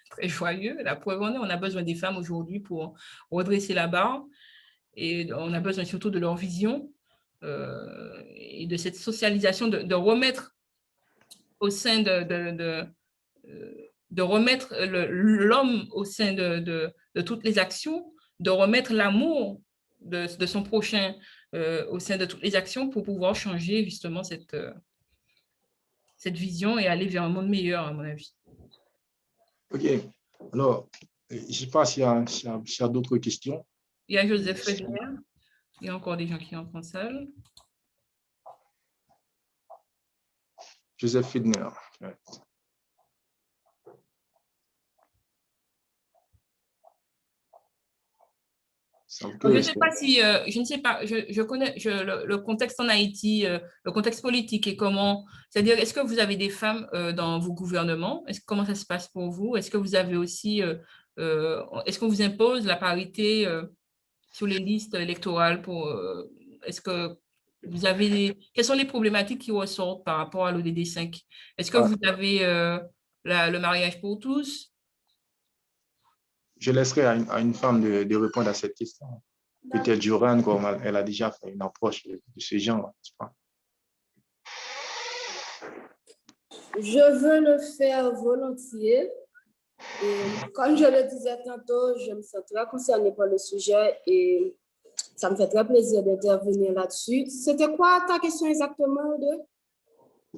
très joyeux. La preuve en est, on a besoin des femmes aujourd'hui pour redresser la barre et on a besoin surtout de leur vision et de cette socialisation, de remettre au sein de remettre l'homme au sein de toutes les actions, de remettre l'amour de son prochain au sein de toutes les actions pour pouvoir changer justement cette vision et aller vers un monde meilleur, à mon avis. OK. Alors, je ne sais pas s'il y a d'autres questions. Il y a Joseph Fedner. Il y a encore des gens qui entrent en salle. Joseph Fedner. Ouais. Je ne sais pas si, je connais le contexte en Haïti, le contexte politique et comment, c'est-à-dire, est-ce que vous avez des femmes dans vos gouvernements? Comment ça se passe pour vous? Est-ce que vous avez aussi, est-ce qu'on vous impose la parité sur les listes électorales est-ce que vous avez, quelles sont les problématiques qui ressortent par rapport à l'ODD 5? Est-ce que vous avez le mariage pour tous? Je laisserai à une femme de répondre à cette question. Peut-être Joran, comme elle a déjà fait une approche de ce genre. Je veux le faire volontiers. Et comme je le disais tantôt, je me sens très concernée par le sujet et ça me fait très plaisir d'intervenir là-dessus. C'était quoi ta question exactement, Aude?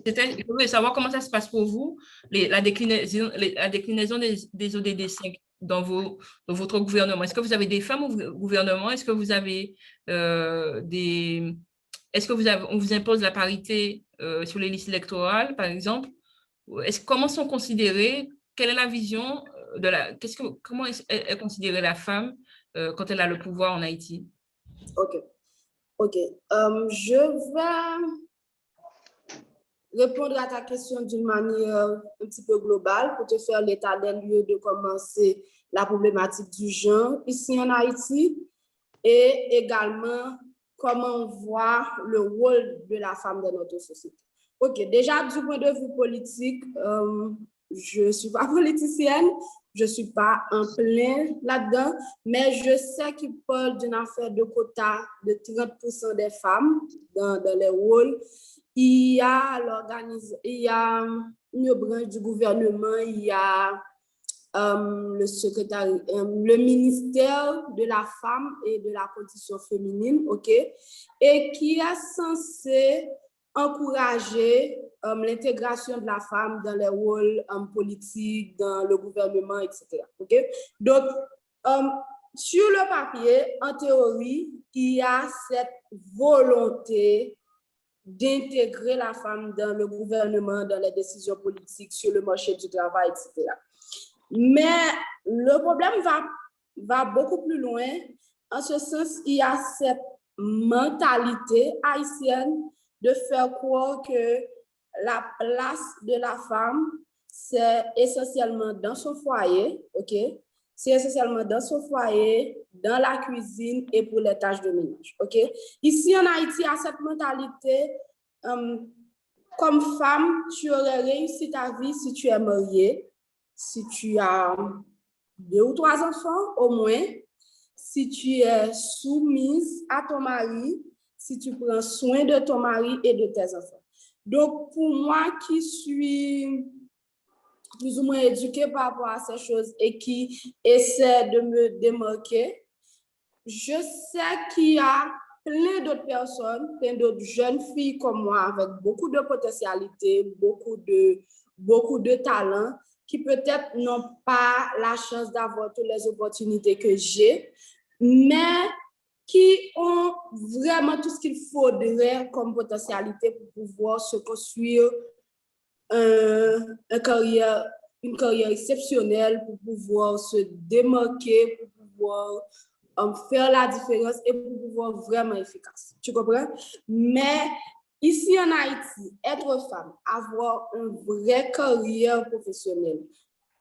Je voulais savoir comment ça se passe pour vous, la déclinaison des ODD 5 dans votre gouvernement. Est-ce que vous avez des femmes au gouvernement? Est-ce que vous avez est-ce que on vous impose la parité sur les listes électorales, par exemple? Comment sont considérées, quelle est la vision comment est considérée la femme quand elle a le pouvoir en Haïti? OK. Je vais répondre à ta question d'une manière un petit peu globale pour te faire l'état des lieux de commencer la problématique du genre ici en Haïti et également comment on voit le rôle de la femme dans notre société. OK, déjà du point de vue politique, je ne suis pas politicienne, Je ne suis pas en plein là-dedans, mais je sais qu'il parle d'une affaire de quota de 30% des femmes dans les rôles. Il y a une branche du gouvernement, il y a le ministère de la femme et de la condition féminine, ok, et qui est censé encourager l'intégration de la femme dans les rôles politiques, dans le gouvernement, etc. Ok, donc sur le papier, en théorie, il y a cette volonté d'intégrer la femme dans le gouvernement, dans les décisions politiques, sur le marché du travail, etc. Mais le problème va beaucoup plus loin. En ce sens, il y a cette mentalité haïtienne de faire croire que la place de la femme, c'est essentiellement dans son foyer, ok? C'est essentiellement dans son foyer, dans la cuisine et pour les tâches de ménage, ok? Ici en Haïti, il y a cette mentalité, comme femme, tu aurais réussi ta vie si tu es mariée, si tu as 2 ou 3 enfants au moins, si tu es soumise à ton mari, si tu prends soin de ton mari et de tes enfants. Donc, pour moi qui suis plus ou moins éduquée par rapport à ces choses et qui essaie de me démarquer, je sais qu'il y a plein d'autres personnes, plein d'autres jeunes filles comme moi avec beaucoup de potentialité, beaucoup de talent, qui peut-être n'ont pas la chance d'avoir toutes les opportunités que j'ai, mais qui ont vraiment tout ce qu'il faudrait comme potentialité pour pouvoir se construire une carrière exceptionnelle, pour pouvoir se démarquer, pour pouvoir faire la différence et pour pouvoir vraiment efficace. Tu comprends? Mais ici en Haïti, être femme, avoir une vraie carrière professionnelle,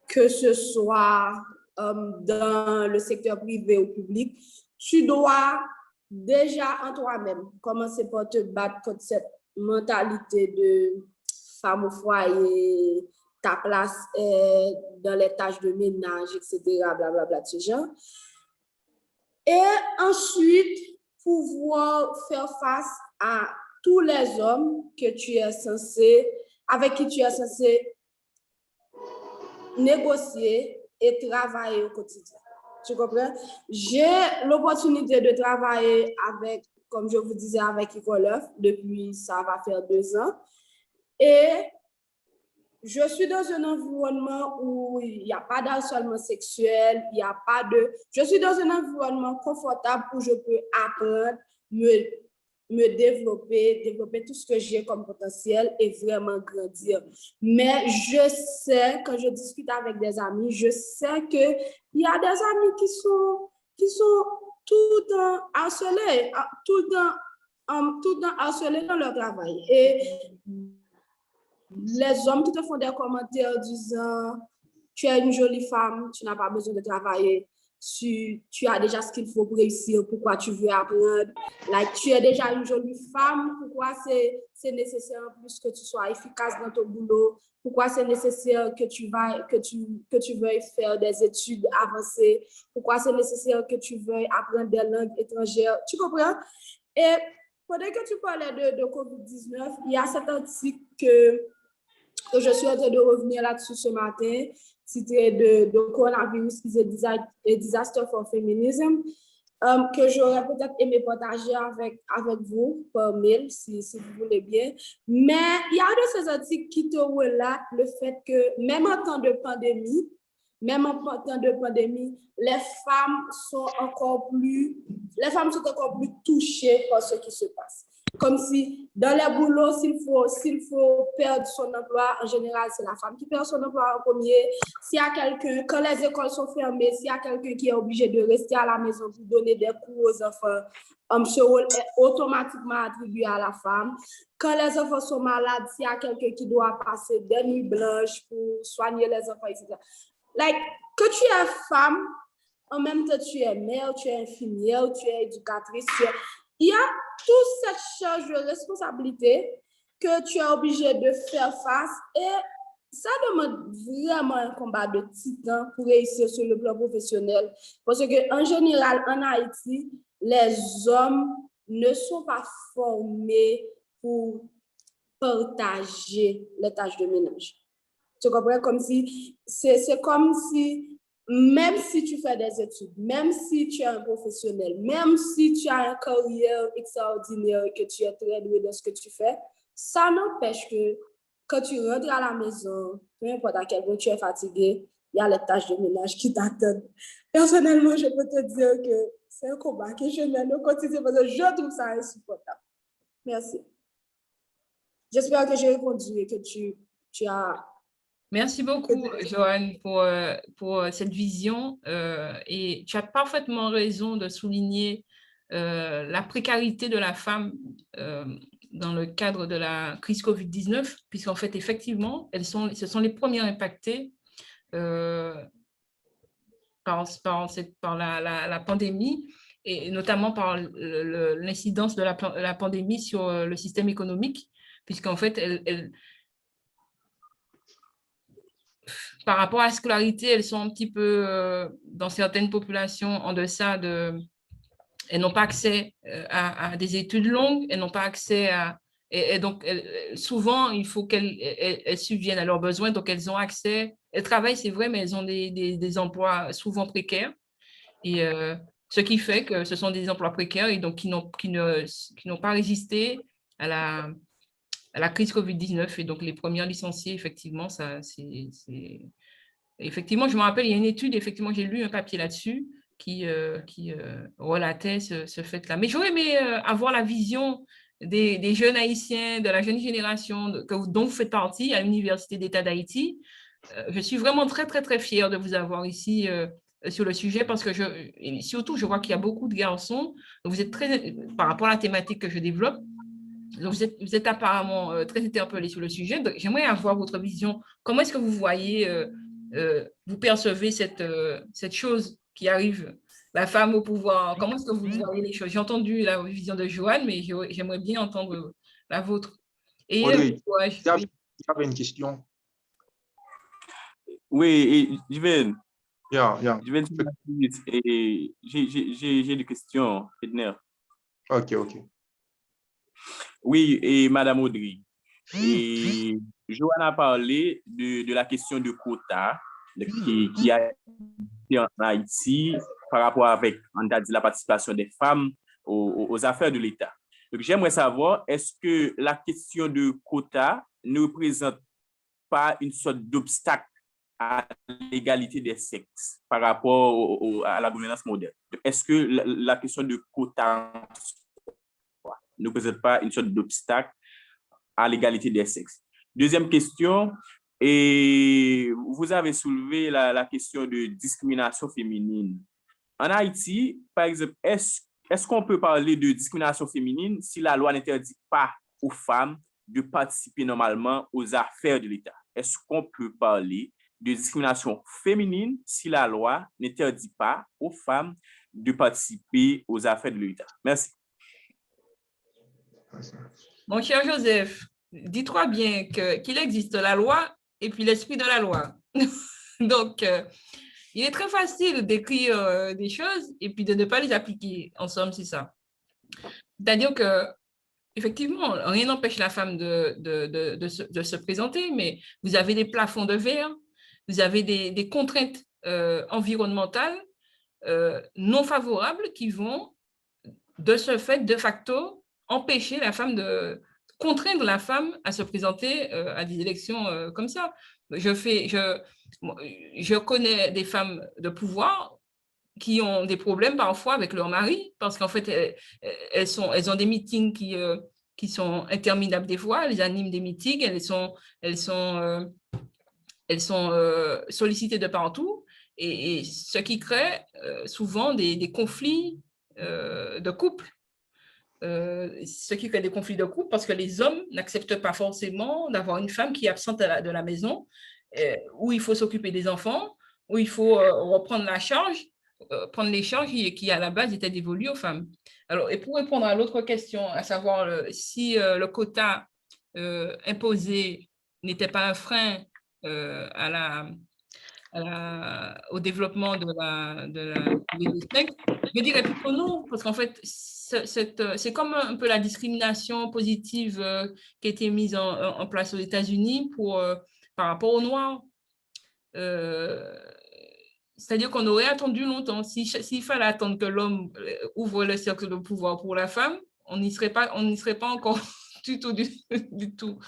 que ce soit dans le secteur privé ou public, tu dois déjà en toi-même commencer par te battre contre cette mentalité de femme au foyer, ta place est dans les tâches de ménage, etc., blablabla, de ce genre. Et ensuite, pouvoir faire face à tous les hommes avec qui tu es censé négocier et travailler au quotidien. Tu comprends? J'ai l'opportunité de travailler avec, comme je vous disais, avec Ecolef depuis, ça va faire 2 ans. Et je suis dans un environnement où il n'y a pas d'harcèlement sexuel, je suis dans un environnement confortable où je peux apprendre, me développer tout ce que j'ai comme potentiel et vraiment grandir. Mais je sais, quand je discute avec des amis, je sais qu'il y a des amis qui sont tout le temps harcelés, tout le temps harcelés dans leur travail. Et les hommes qui te font des commentaires disant « Tu es une jolie femme, tu n'as pas besoin de travailler. Tu as déjà ce qu'il faut pour réussir, pourquoi tu veux apprendre? Like, tu es déjà une jolie femme, pourquoi c'est nécessaire en plus que tu sois efficace dans ton boulot? Pourquoi c'est nécessaire que tu veuilles faire des études avancées? Pourquoi c'est nécessaire que tu veuilles apprendre des langues étrangères? » Tu comprends? Et pendant que tu parlais de COVID-19, il y a cet article que je suis en train de revenir là-dessus ce matin, titré de Coronavirus is a Disaster for Feminism, que j'aurais peut-être aimé partager avec vous par mail, si vous voulez bien. Mais il y a de ces articles qui te relatent le fait que même en temps de pandémie, les femmes sont encore plus touchées par ce qui se passe. Comme si dans les boulots, s'il faut perdre son emploi, en général, c'est la femme qui perd son emploi en premier. S'il y a quelqu'un, quand les écoles sont fermées, s'il y a quelqu'un qui est obligé de rester à la maison pour donner des cours aux enfants, ce rôle est automatiquement attribué à la femme. Quand les enfants sont malades, s'il y a quelqu'un qui doit passer des nuits blanches pour soigner les enfants, etc. Like, que tu es femme, en même temps, tu es mère, tu es infirmière, tu es éducatrice, il y a toute cette charge de responsabilité que tu es obligé de faire face et ça demande vraiment un combat de titan pour réussir sur le plan professionnel. Parce qu'en général, en Haïti, les hommes ne sont pas formés pour partager les tâches de ménage. Tu comprends? Comme si, c'est comme si, même si tu fais des études, même si tu es un professionnel, même si tu as une carrière extraordinaire et que tu es très doué dans ce que tu fais, ça n'empêche que quand tu rentres à la maison, peu importe à quel point tu es fatigué, il y a les tâches de ménage qui t'attendent. Personnellement, je peux te dire que c'est un combat que je mène au quotidien parce que je trouve ça insupportable. Merci. J'espère que j'ai répondu et que tu as... Merci beaucoup, Joanne, pour cette vision. Et tu as parfaitement raison de souligner la précarité de la femme dans le cadre de la crise COVID-19, puisqu'en fait, effectivement, ce sont les premières impactées par la pandémie, et notamment par l'incidence de la pandémie sur le système économique, puisqu'en fait, par rapport à la scolarité, elles sont un petit peu, dans certaines populations, en deçà de... Elles n'ont pas accès à des études longues, elles n'ont pas accès à... Et donc, souvent, il faut qu'elles subviennent à leurs besoins, donc elles ont accès... Elles travaillent, c'est vrai, mais elles ont des emplois souvent précaires. Et ce qui fait que ce sont des emplois précaires et donc qui n'ont pas résisté à la crise COVID-19. Et donc, les premières licenciées, effectivement, effectivement, je me rappelle, il y a une étude, effectivement, j'ai lu un papier là-dessus qui relatait ce fait-là. Mais j'aurais aimé avoir la vision des jeunes Haïtiens, de la jeune génération dont vous faites partie à l'Université d'État d'Haïti. Je suis vraiment très, très, très fière de vous avoir ici sur le sujet parce que surtout, je vois qu'il y a beaucoup de garçons. Vous êtes par rapport à la thématique que je développe, donc vous êtes apparemment très interpellés sur le sujet. J'aimerais avoir votre vision. Comment est-ce que vous voyez, vous percevez cette chose qui arrive, la femme au pouvoir? Comment est-ce que vous voyez les choses? J'ai entendu la vision de Joanne, mais j'aimerais bien entendre la vôtre. Et Audrey, j'avais une question. Oui, je vais Yeah. et j'ai des questions, Edner. OK. Oui, et Madame Audrey. Et Joanne a parlé de la question de quota qui a été en Haïti par rapport avec, on a dit, la participation des femmes aux affaires de l'État. Donc, j'aimerais savoir, est-ce que la question de quota ne représente pas une sorte d'obstacle à l'égalité des sexes par rapport à la gouvernance moderne? Est-ce que la question de quota ne représente pas une sorte d'obstacle à l'égalité des sexes? Deuxième question, et vous avez soulevé la question de discrimination féminine. En Haïti, par exemple, est-ce qu'on peut parler de discrimination féminine si la loi n'interdit pas aux femmes de participer normalement aux affaires de l'État? Est-ce qu'on peut parler de discrimination féminine si la loi n'interdit pas aux femmes de participer aux affaires de l'État? Merci. Mon cher Joseph, dis-toi bien qu'il existe la loi et puis l'esprit de la loi. Donc, il est très facile d'écrire des choses et puis de ne pas les appliquer. En somme, c'est ça. C'est-à-dire que, effectivement, rien n'empêche la femme de se présenter, mais vous avez des plafonds de verre, vous avez des contraintes environnementales non favorables qui vont, de ce fait, de facto, empêcher la femme contraindre la femme à se présenter à des élections comme ça. Je connais des femmes de pouvoir qui ont des problèmes parfois avec leur mari parce qu'en fait, elles ont des meetings qui sont interminables des fois, elles animent des meetings, elles sont sollicitées de partout et ce qui crée souvent des conflits de couple. Ce qui crée des conflits de couple parce que les hommes n'acceptent pas forcément d'avoir une femme qui est absente de la maison, où il faut s'occuper des enfants, où il faut reprendre la charge, prendre les charges qui à la base étaient dévolues aux femmes. Alors, et pour répondre à l'autre question, à savoir si le quota imposé n'était pas un frein au développement des sexes. Je dirais plutôt non, parce qu'en fait, c'est comme un peu la discrimination positive qui a été mise en place aux États-Unis par rapport aux Noirs. C'est-à-dire qu'on aurait attendu longtemps. S'il fallait attendre que l'homme ouvre le cercle de pouvoir pour la femme, on n'y serait pas encore du tout.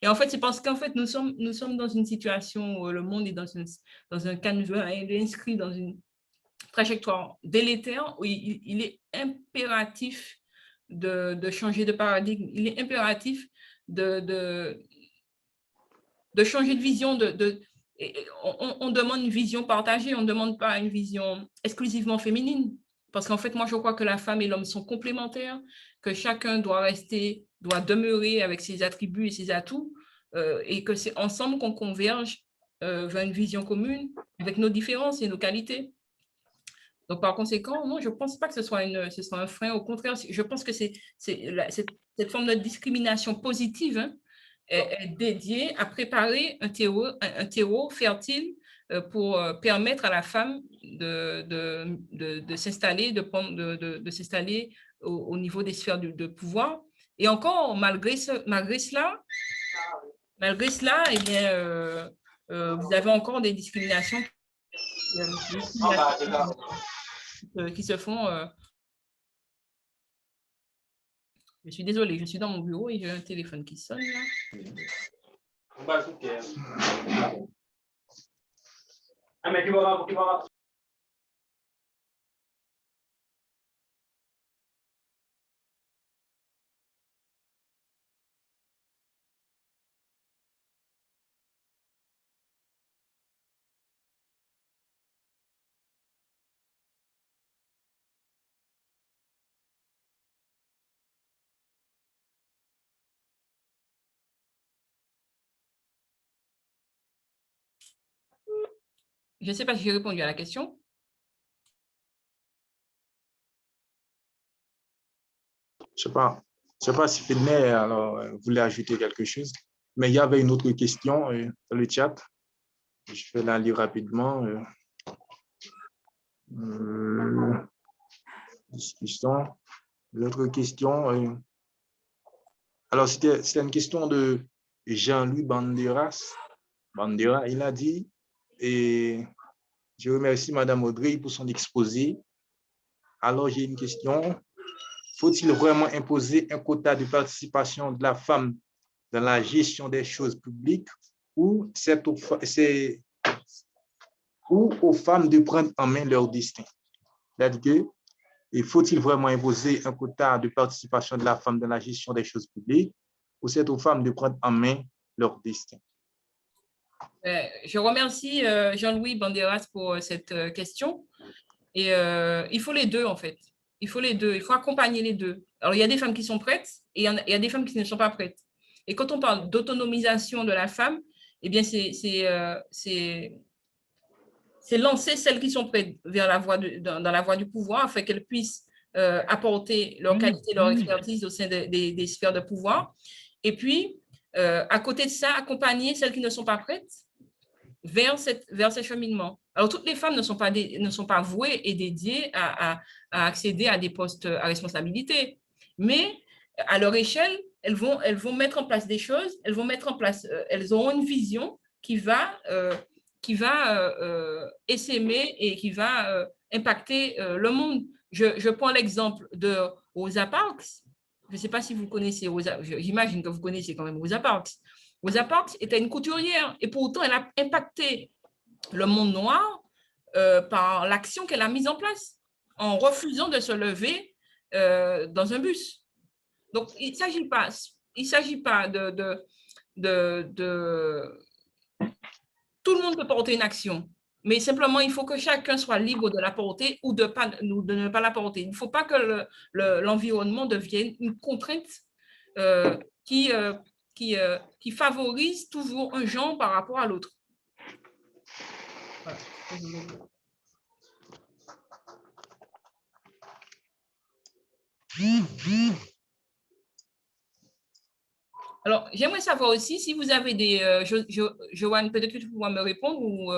Et en fait, c'est parce qu'en fait, nous sommes dans une situation où le monde est dans un canevas, il est inscrit dans une trajectoire délétère où il est impératif de changer de paradigme. Il est impératif de changer de vision, on demande une vision partagée, on ne demande pas une vision exclusivement féminine. Parce qu'en fait, moi, je crois que la femme et l'homme sont complémentaires, que chacun doit demeurer avec ses attributs et ses atouts, et que c'est ensemble qu'on converge vers une vision commune avec nos différences et nos qualités. Donc, par conséquent, non, je ne pense pas que ce soit un frein. Au contraire, je pense que cette forme de discrimination positive, hein, est dédiée à préparer un terreau fertile pour permettre à la femme de s'installer, de s'installer au niveau des sphères de pouvoir. Et encore, malgré cela, eh bien, vous avez encore des discriminations qui se font. Je suis désolée, je suis dans mon bureau et j'ai un téléphone qui sonne là. Je ne sais pas si j'ai répondu à la question. Je ne sais pas si Fedner voulait ajouter quelque chose, mais il y avait une autre question dans le chat. Je vais la lire rapidement. Discussion. L'autre question. Alors, c'était une question de Jean-Louis Banderas. Il a dit, et je remercie Madame Audrey pour son exposé. Alors, j'ai une question. Faut-il vraiment imposer un quota de participation de la femme dans la gestion des choses publiques ou aux femmes de prendre en main leur destin? C'est-à-dire que, faut-il vraiment imposer un quota de participation de la femme dans la gestion des choses publiques ou c'est aux femmes de prendre en main leur destin? Je remercie Jean-Louis Banderas pour cette question. Et il faut les deux, en fait. Il faut les deux. Il faut accompagner les deux. Alors, il y a des femmes qui sont prêtes et il y a des femmes qui ne sont pas prêtes. Et quand on parle d'autonomisation de la femme, eh bien, c'est lancer celles qui sont prêtes vers dans la voie du pouvoir afin qu'elles puissent apporter leur qualité, leur expertise au sein des sphères de pouvoir. Et puis, à côté de ça, accompagner celles qui ne sont pas prêtes vers ce cheminement. Alors, toutes les femmes ne sont pas vouées et dédiées à accéder à des postes à responsabilité. Mais à leur échelle, elles vont mettre en place des choses, elles auront une vision qui va essaimer et qui va impacter le monde. Je prends l'exemple de Rosa Parks. Je ne sais pas si vous connaissez Rosa, j'imagine que vous connaissez quand même Rosa Parks. Rosa Parks était une couturière et pourtant elle a impacté le monde noir par l'action qu'elle a mise en place en refusant de se lever dans un bus. Donc, il ne s'agit pas tout le monde peut porter une action, mais simplement, il faut que chacun soit libre de la porter ou de ne pas la porter. Il ne faut pas que l'environnement devienne une contrainte qui favorise toujours un genre par rapport à l'autre. Voilà. Alors, j'aimerais savoir aussi si vous avez des... Joanne, peut-être que tu pourras me répondre, ou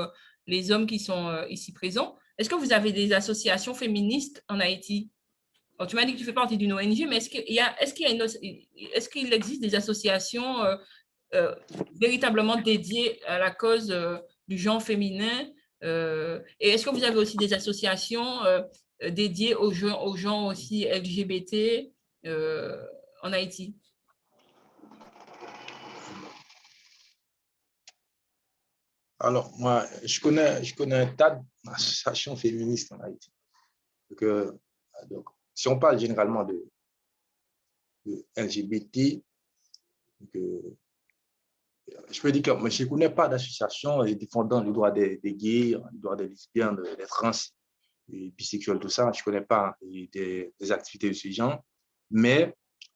les hommes qui sont ici présents. Est-ce que vous avez des associations féministes en Haïti? Alors, tu m'as dit que tu fais partie d'une ONG, mais est-ce qu'il existe des associations véritablement dédiées à la cause du genre féminin? Et est-ce que vous avez aussi des associations dédiées aux gens aussi LGBT en Haïti? Alors, moi, je connais un tas d'associations féministes en Haïti. Donc, si on parle généralement de LGBT, je peux dire que je ne connais pas d'association défendant les droits des gays, les droits des lesbiennes, des trans, des bisexuels, tout ça. Je ne connais pas des activités de ce genre. Mais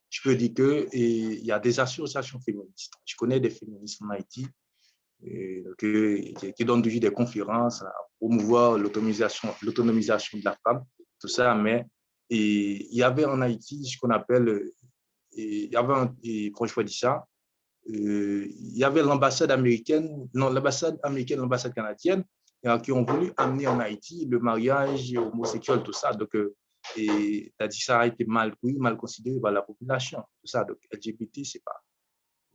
je peux dire qu'il y a des associations féministes. Je connais des féministes en Haïti qui donnent toujours des conférences à promouvoir l'autonomisation de la femme, tout ça. Mais il y avait en Haïti ce qu'on appelle, quand je peux dire ça, il y avait l'ambassade américaine, l'ambassade canadienne, qui ont voulu amener en Haïti le mariage homosexuel, tout ça. Donc, c'est-à-dire ça a été mal pris, mal considéré par la population, tout ça. Donc, LGBT, c'est pas,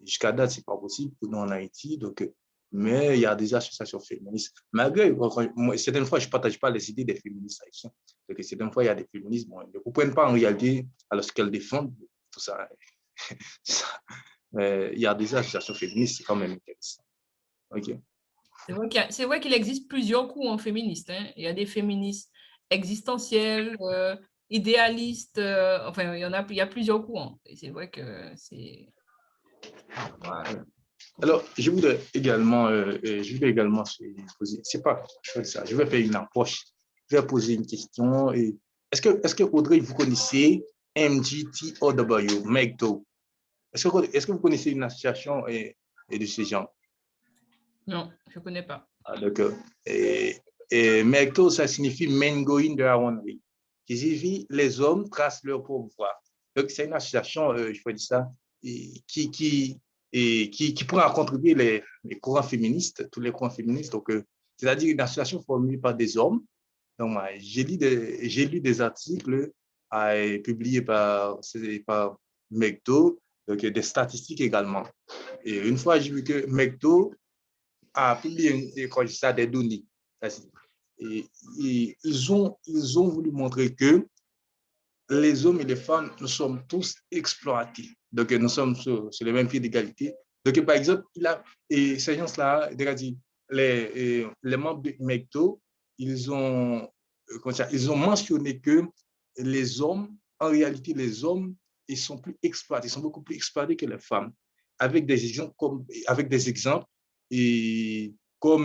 jusqu'à date, c'est pas possible pour nous en Haïti. Donc, mais il y a des associations féministes. Malgré, moi, certaines fois, je ne partage pas les idées des féministes haïtiens. Donc, certaines fois, il y a des féministes, bon, ils ne comprennent pas en réalité alors ce qu'elles défendent, tout ça. Il y a des associations féministes, c'est quand même intéressant. OK. C'est vrai qu'il existe plusieurs courants féministes. Hein. Il y a des féministes existentiels, idéalistes, enfin, il y a plusieurs courants. Et c'est vrai que c'est... Voilà. Alors, je voudrais également poser, c'est pas ça, je vais faire une approche, je vais poser une question. Est-ce que Audrey, vous connaissez MGTOW, MEGTO? Est-ce que vous connaissez une association de ce genre? Non, je ne connais pas. D'accord. MEGTO, ça signifie Men Going Their Own Way, qui signifie les hommes tracent leur propre voie. Donc, c'est une association, je peux dire ça, qui pourra contribuer les courants féministes, tous les courants féministes. Donc, c'est-à-dire une association formée par des hommes. Donc, j'ai lu des articles publiés par MEGTO, donc des statistiques également. Et une fois, j'ai vu que MEGTO a publié des données. Et ils ont voulu montrer que les hommes et les femmes, nous sommes tous exploités. Donc, nous sommes sur le même pied d'égalité. Donc, par exemple, ces gens-là, les membres de MEGTO, ils ont mentionné que les hommes, en réalité, les hommes, ils sont plus exploités, ils sont beaucoup plus exploités que les femmes, avec des exemples comme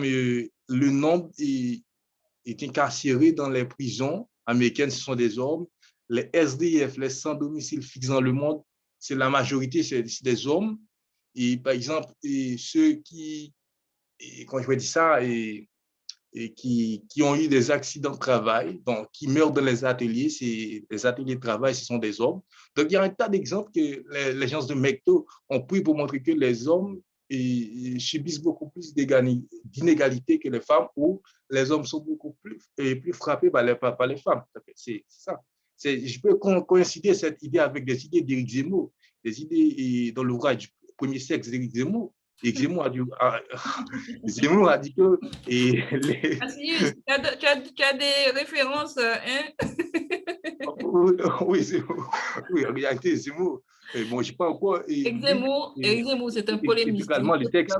le nombre est incarcéré dans les prisons américaines, ce sont des hommes. Les SDF, les sans domicile fixe dans le monde, c'est la majorité, c'est des hommes. Et par exemple, ceux qui, quand je vais dire ça, qui ont eu des accidents de travail, donc qui meurent dans les ateliers, les ateliers de travail, ce sont des hommes. Donc, il y a un tas d'exemples que les gens de MEGTO ont pris pour montrer que les hommes subissent beaucoup plus d'inégalités que les femmes, ou les hommes sont beaucoup plus frappés par les femmes. C'est ça. Je peux coïncider cette idée avec des idées d'Éric Zemmour, des idées dans l'ouvrage du premier sexe d'Éric Zemmour. Éric Zemmour a dit que... Tu as des références, hein? Oui, en réalité, Zemmour. Bon, je ne sais pas encore. Éric Zemmour, c'est un polémiste. Également, les textes.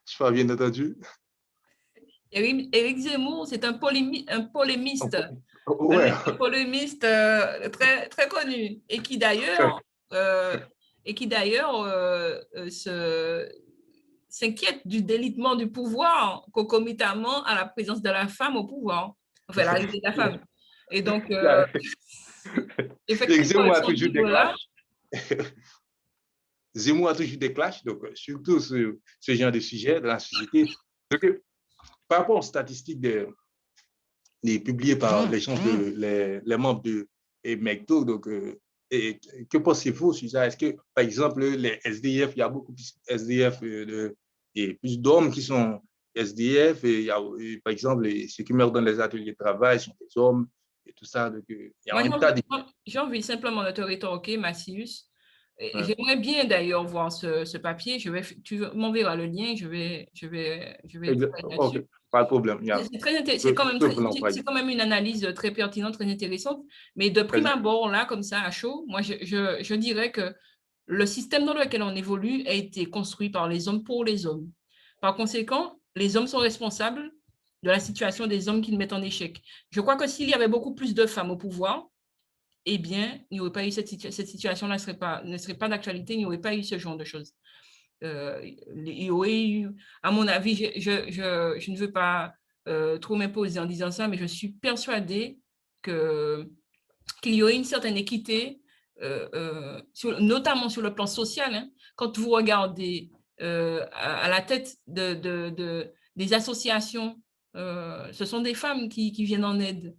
Je pas bien entendu. Éric Zemmour, c'est un polémiste. Ouais. Un polémiste très, très connu et qui d'ailleurs s'inquiète du délitement du pouvoir concomitamment à la présence de la femme au pouvoir, enfin l'arrivée de la femme. Et donc, effectivement, Zemmour a toujours des clashs, donc surtout ce genre de sujet dans la société. Donc, par rapport aux statistiques publiées par les membres de MEGTO, donc Et que pensez-vous sur ça? Est-ce que, par exemple, les SDF, il y a beaucoup plus SDF et plus d'hommes qui sont SDF, et il y a, par exemple, ceux qui meurent dans les ateliers de travail sont des hommes et tout ça. Donc, il y a un tas de... J'ai envie simplement de te rétorquer, Massius. J'aimerais bien d'ailleurs voir ce papier. Tu m'enverras le lien, je vais OK, pas de problème. C'est quand même une analyse très pertinente, très intéressante. Mais de prime abord, là, comme ça, à chaud, moi, je dirais que le système dans lequel on évolue a été construit par les hommes pour les hommes. Par conséquent, les hommes sont responsables de la situation des hommes qu'ils mettent en échec. Je crois que s'il y avait beaucoup plus de femmes au pouvoir, eh bien, il n'y aurait pas eu cette situation-là, ne serait pas d'actualité, il n'y aurait pas eu ce genre de choses. Il y aurait eu, à mon avis, je ne veux pas trop m'imposer en disant ça, mais je suis persuadée qu'il y aurait une certaine équité, notamment sur le plan social. Hein. Quand vous regardez à la tête des associations, ce sont des femmes qui viennent en aide.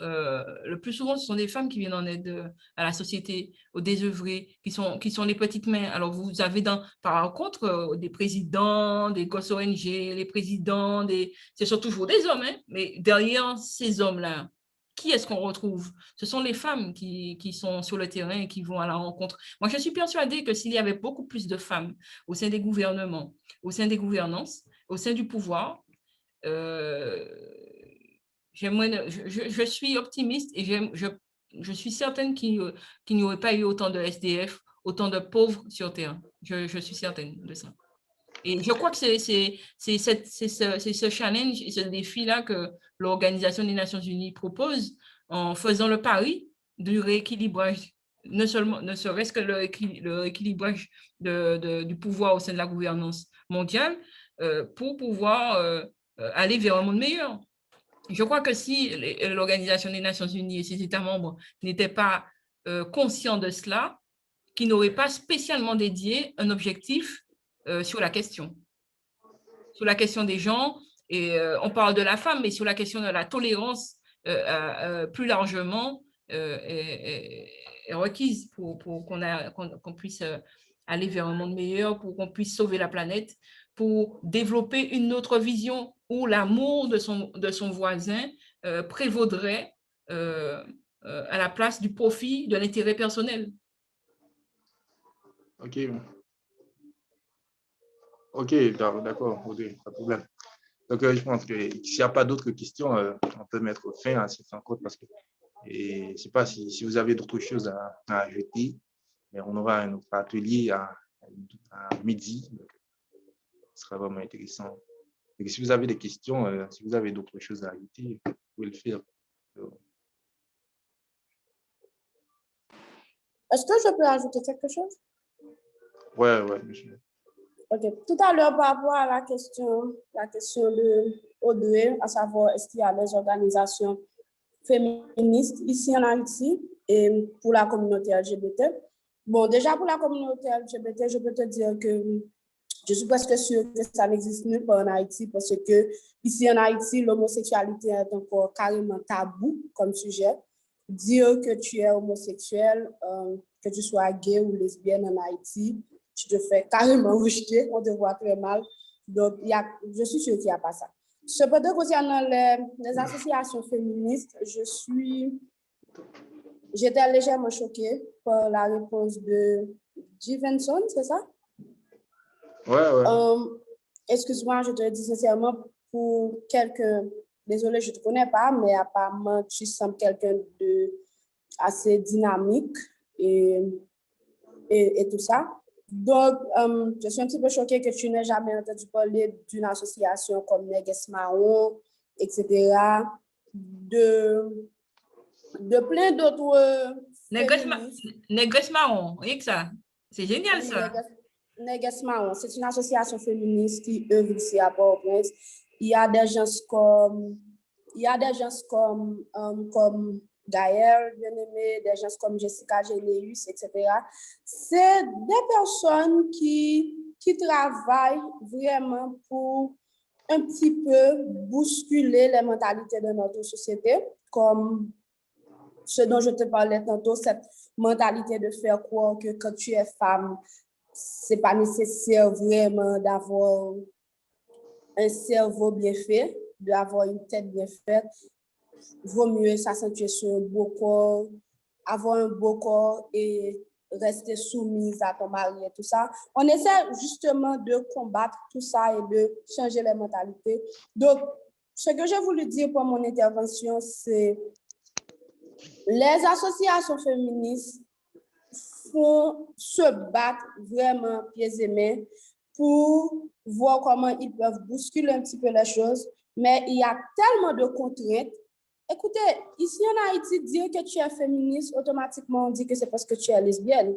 Le plus souvent, ce sont des femmes qui viennent en aide à la société, aux désœuvrés, qui sont les petites mains. Alors, vous avez par contre des présidents, des gosses ONG, les présidents, ce sont toujours des hommes, hein, mais derrière ces hommes-là, qui est-ce qu'on retrouve? Ce sont les femmes qui sont sur le terrain et qui vont à la rencontre. Moi, je suis persuadée que s'il y avait beaucoup plus de femmes au sein des gouvernements, au sein des gouvernances, au sein du pouvoir, je suis optimiste et je suis certaine qu'il n'y aurait pas eu autant de SDF, autant de pauvres sur Terre. Je suis certaine de ça. Et je crois que c'est ce challenge et ce défi-là que l'Organisation des Nations Unies propose en faisant le pari du rééquilibrage, ne serait-ce que le rééquilibrage du pouvoir au sein de la gouvernance mondiale pour pouvoir aller vers un monde meilleur. Je crois que si l'Organisation des Nations Unies et ses États membres n'étaient pas conscients de cela, qu'ils n'auraient pas spécialement dédié un objectif sur la question des gens. Et on parle de la femme, mais sur la question de la tolérance plus largement est requise pour qu'on puisse aller vers un monde meilleur, pour qu'on puisse sauver la planète, pour développer une autre vision où l'amour de son voisin prévaudrait à la place du profit, de l'intérêt personnel. OK. OK, d'accord, pas de problème. Donc, je pense que s'il n'y a pas d'autres questions, on peut mettre fin à cette rencontre parce que je ne sais pas si vous avez d'autres choses à ajouter, mais on aura un autre atelier à midi. Donc, ce sera vraiment intéressant. Donc, si vous avez des questions, si vous avez d'autres choses à ajouter, vous pouvez le faire. Est-ce que je peux ajouter quelque chose? Oui, monsieur. OK. Tout à l'heure, par rapport à la question de Audrey, à savoir est-ce qu'il y a des organisations féministes ici en Haïti et pour la communauté LGBT. Bon, déjà pour la communauté LGBT, je peux te dire que je suis presque sûre que ça n'existe nulle part en Haïti parce que ici en Haïti, l'homosexualité est encore carrément tabou comme sujet. Dire que tu es homosexuel, que tu sois gay ou lesbienne en Haïti, tu te fais carrément rejeter, on te voit très mal. Donc, je suis sûre qu'il n'y a pas ça. Cependant, concernant les associations féministes, j'étais légèrement choquée par la réponse de Givenson, c'est ça? Ouais. Excuse-moi, je te le dis sincèrement, pour quelqu'un, désolé, je ne te connais pas, mais apparemment, tu sembles quelqu'un de assez dynamique et tout ça. Donc, je suis un petit peu choquée que tu n'aies jamais entendu parler d'une association comme Négresse Marron, etc., de plein d'autres Négresse Marron, oui que ça. C'est génial, ça. Négresse Marron, c'est une association féministe qui œuvre ici à Port-au-Prince. Il y a des gens comme Gaël, bien-aimé, des gens comme Jessica Généus, etc. C'est des personnes qui travaillent vraiment pour un petit peu bousculer les mentalités de notre société, comme ce dont je te parlais tantôt, cette mentalité de faire croire que quand tu es femme, c'est pas nécessaire vraiment d'avoir un cerveau bien fait, d'avoir une tête bien faite. Vaut mieux s'accentuer sur un beau corps, avoir un beau corps et rester soumise à ton mari et tout ça. On essaie justement de combattre tout ça et de changer les mentalités. Donc, ce que j'ai voulu dire pour mon intervention, c'est les associations féministes se battent vraiment pieds et mains pour voir comment ils peuvent bousculer un petit peu les choses. Mais il y a tellement de contraintes. Écoutez, ici en Haïti, dire que tu es féministe, automatiquement on dit que c'est parce que tu es lesbienne.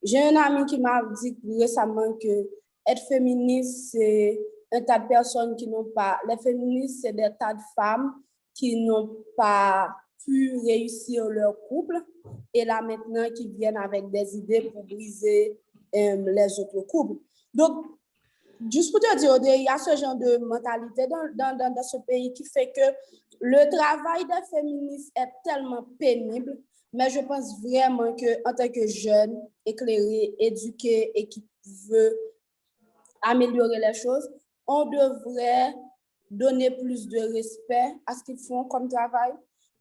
J'ai un ami qui m'a dit récemment que être féministe, c'est un tas de personnes qui n'ont pas... Les féministes, c'est des tas de femmes qui n'ont pas pu réussir leur couple et là maintenant qui viennent avec des idées pour briser les autres couples. Donc, juste pour te dire, il y a ce genre de mentalité dans ce pays qui fait que le travail des féministes est tellement pénible, mais je pense vraiment qu'en tant que jeune, éclairé, éduqué et qui veut améliorer les choses, on devrait donner plus de respect à ce qu'ils font comme travail.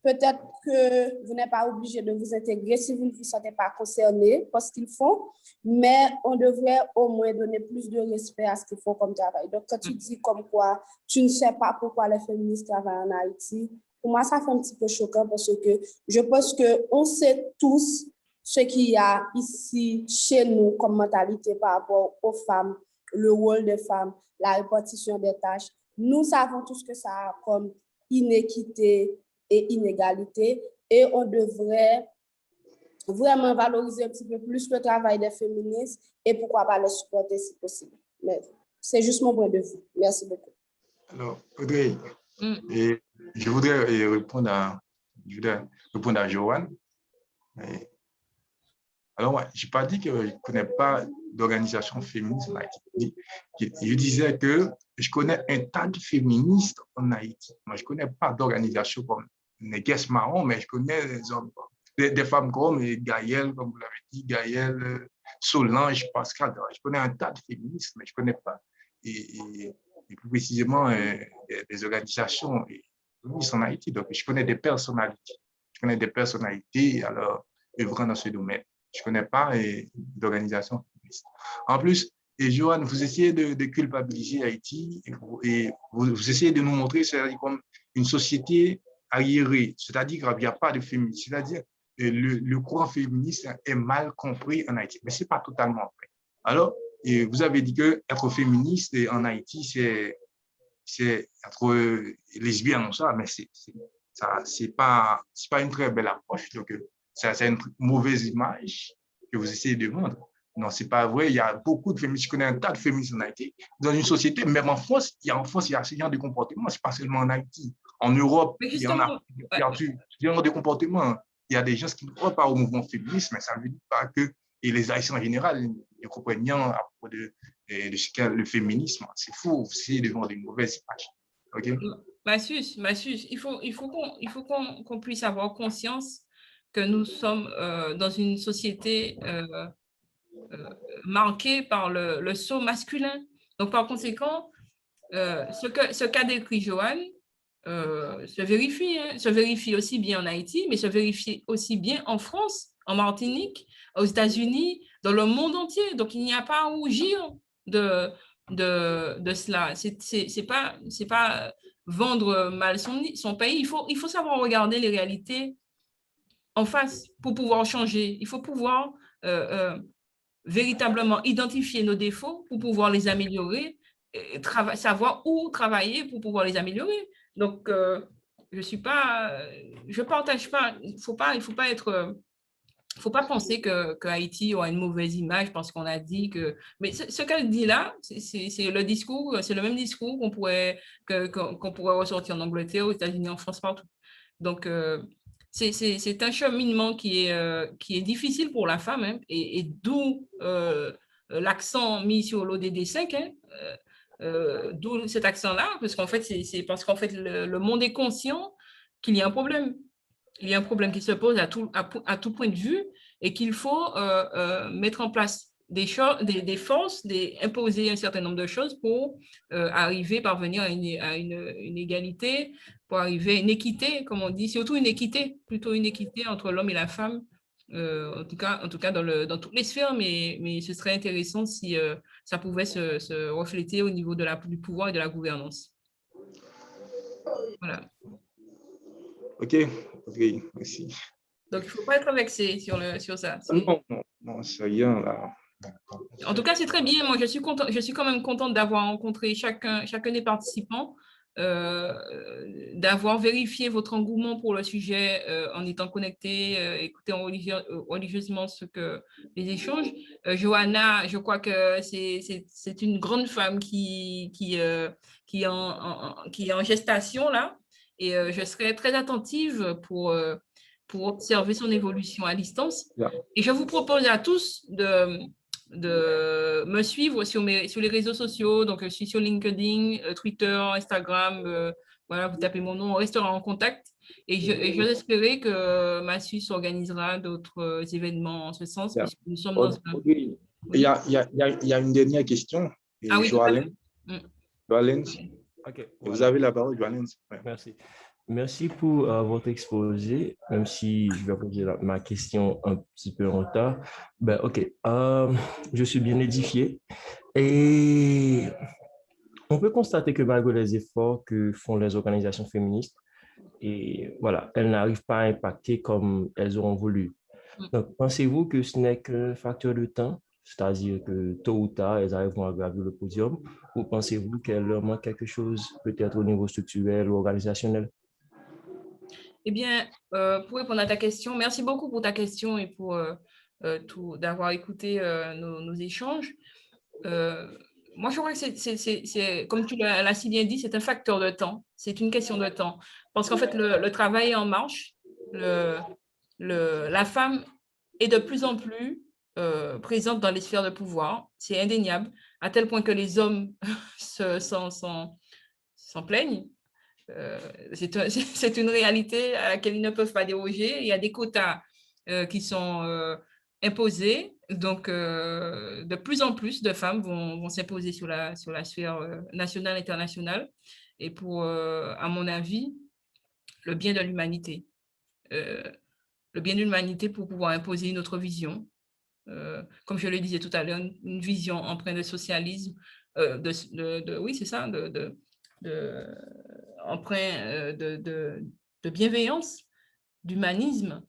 Peut-être que vous n'êtes pas obligé de vous intégrer si vous ne vous sentez pas concerné par ce qu'ils font, mais on devrait au moins donner plus de respect à ce qu'ils font comme travail. Donc, quand tu dis comme quoi tu ne sais pas pourquoi les féministes travaillent en Haïti, pour moi, ça fait un petit peu choquant parce que je pense qu'on sait tous ce qu'il y a ici chez nous comme mentalité par rapport aux femmes, le rôle des femmes, la répartition des tâches. Nous savons tous que ça a comme inéquité et inégalité et on devrait vraiment valoriser un petit peu plus le travail des féministes et pourquoi pas les supporter si possible. Mais c'est juste mon point de vue. Merci beaucoup. Alors, Audrey, je voudrais répondre à Joanne. Alors, moi, je n'ai pas dit que je ne connais pas d'organisation féministe en Haïti. Je disais que je connais un tas de féministes en Haïti. Moi, je ne connais pas d'organisation comme Néguès Marron, mais je connais des femmes comme Gaëlle, comme vous l'avez dit, Gaëlle, Solange, Pascal. Je connais un tas de féministes, mais je ne connais pas. Et plus précisément, des organisations féministes en Haïti. Donc, je connais des personnalités. Je connais des personnalités alors, œuvrant dans ce domaine. Je ne connais pas d'organisation féministe. En plus, Joanne, vous essayez de culpabiliser Haïti et vous essayez de nous montrer comme une société arriérée, c'est-à-dire qu'il n'y a pas de féminisme, c'est-à-dire que le courant féministe est mal compris en Haïti. Mais ce n'est pas totalement vrai. Alors, vous avez dit qu'être féministe en Haïti, c'est être lesbienne, ça, mais ce n'est pas une très belle approche. Donc, c'est une mauvaise image que vous essayez de vendre. Non, ce n'est pas vrai. Il y a beaucoup de féministes. Je connais un tas de féministes en Haïti. Dans une société, même en France, il y a ce genre de comportement. Ce n'est pas seulement en Haïti. En Europe, il y en a ce genre de comportement. Il y a des gens qui ne croient pas au mouvement féministe, mais ça ne veut dire pas que et les Haïtiens en général ne comprennent rien à propos de ce qu'est le féminisme. C'est faux. Vous essayez de vendre une mauvaise image. OK? Massus, il faut qu'on puisse avoir conscience que nous sommes dans une société marquée par le sceau masculin. Donc, par conséquent, ce qu'a décrit Joanne se vérifie aussi bien en Haïti, mais se vérifie aussi bien en France, en Martinique, aux États-Unis, dans le monde entier. Donc, il n'y a pas à rougir de cela. C'est pas vendre mal son pays. Il faut savoir regarder les réalités en face pour pouvoir changer. Il faut pouvoir véritablement identifier nos défauts pour pouvoir les améliorer, et savoir où travailler pour pouvoir les améliorer. Donc, je partage pas. Il faut pas penser que Haïti aura une mauvaise image parce qu'on a dit que. Mais ce qu'elle dit là, c'est le discours, c'est le même discours qu'on pourrait ressortir en Angleterre, aux États-Unis, en France, partout. Donc, c'est un cheminement qui est difficile pour la femme, hein, et d'où l'accent mis sur l'ODD5, hein, d'où cet accent-là, parce qu'en fait, c'est parce qu'en fait, le monde est conscient qu'il y a un problème. Il y a un problème qui se pose à tout point de vue, et qu'il faut mettre en place des forces, imposer un certain nombre de choses pour parvenir à une égalité, pour arriver à une équité, comme on dit, surtout une équité, plutôt une équité entre l'homme et la femme, en tout cas dans toutes les sphères, mais ce serait intéressant si ça pouvait se refléter au niveau du pouvoir et de la gouvernance. Voilà. OK, merci. Donc, il ne faut pas être vexé sur ça. Non, c'est rien là. En tout cas, c'est très bien. Moi, je suis quand même contente d'avoir rencontré chacun des participants, d'avoir vérifié votre engouement pour le sujet en étant connecté, écoutant religieusement les échanges. Johanna, je crois que c'est une grande femme qui est en gestation là, et je serai très attentive pour observer son évolution à distance. Yeah. Et je vous propose à tous de me suivre sur les réseaux sociaux. Donc, je suis sur LinkedIn, Twitter, Instagram. Voilà, vous tapez mon nom, on restera en contact. Et j'ose espérer que Massus organisera d'autres événements en ce sens, Yeah. puisque nous sommes dans un... Oui. Il y a une dernière question. Ah oui, Joalène. Joalène, Okay, vous avez la parole, Joalène. Ouais. Merci. Merci pour votre exposé, même si je vais poser ma question un petit peu en retard. Ben, OK, je suis bien édifié et on peut constater que malgré les efforts que font les organisations féministes, et voilà, elles n'arrivent pas à impacter comme elles auront voulu. Donc, pensez-vous que ce n'est qu'un facteur de temps, c'est-à-dire que tôt ou tard, elles arriveront à gravir le podium, ou pensez-vous qu'elles leur manque quelque chose, peut-être au niveau structurel ou organisationnel? Eh bien, pour répondre à ta question, merci beaucoup pour ta question et pour d'avoir écouté nos échanges. Moi, je crois que c'est comme tu l'as si bien dit, c'est un facteur de temps. C'est une question de temps. Parce qu'en fait, le travail est en marche. La femme est de plus en plus présente dans les sphères de pouvoir. C'est indéniable, à tel point que les hommes s'en plaignent. C'est une réalité à laquelle ils ne peuvent pas déroger. Il y a des quotas qui sont imposés. Donc, de plus en plus de femmes vont s'imposer sur la sphère nationale, internationale. Et à mon avis, le bien de l'humanité. Le bien de l'humanité pour pouvoir imposer une autre vision. Comme je le disais tout à l'heure, une vision empreinte de socialisme, oui, c'est ça, empreint de bienveillance, d'humanisme,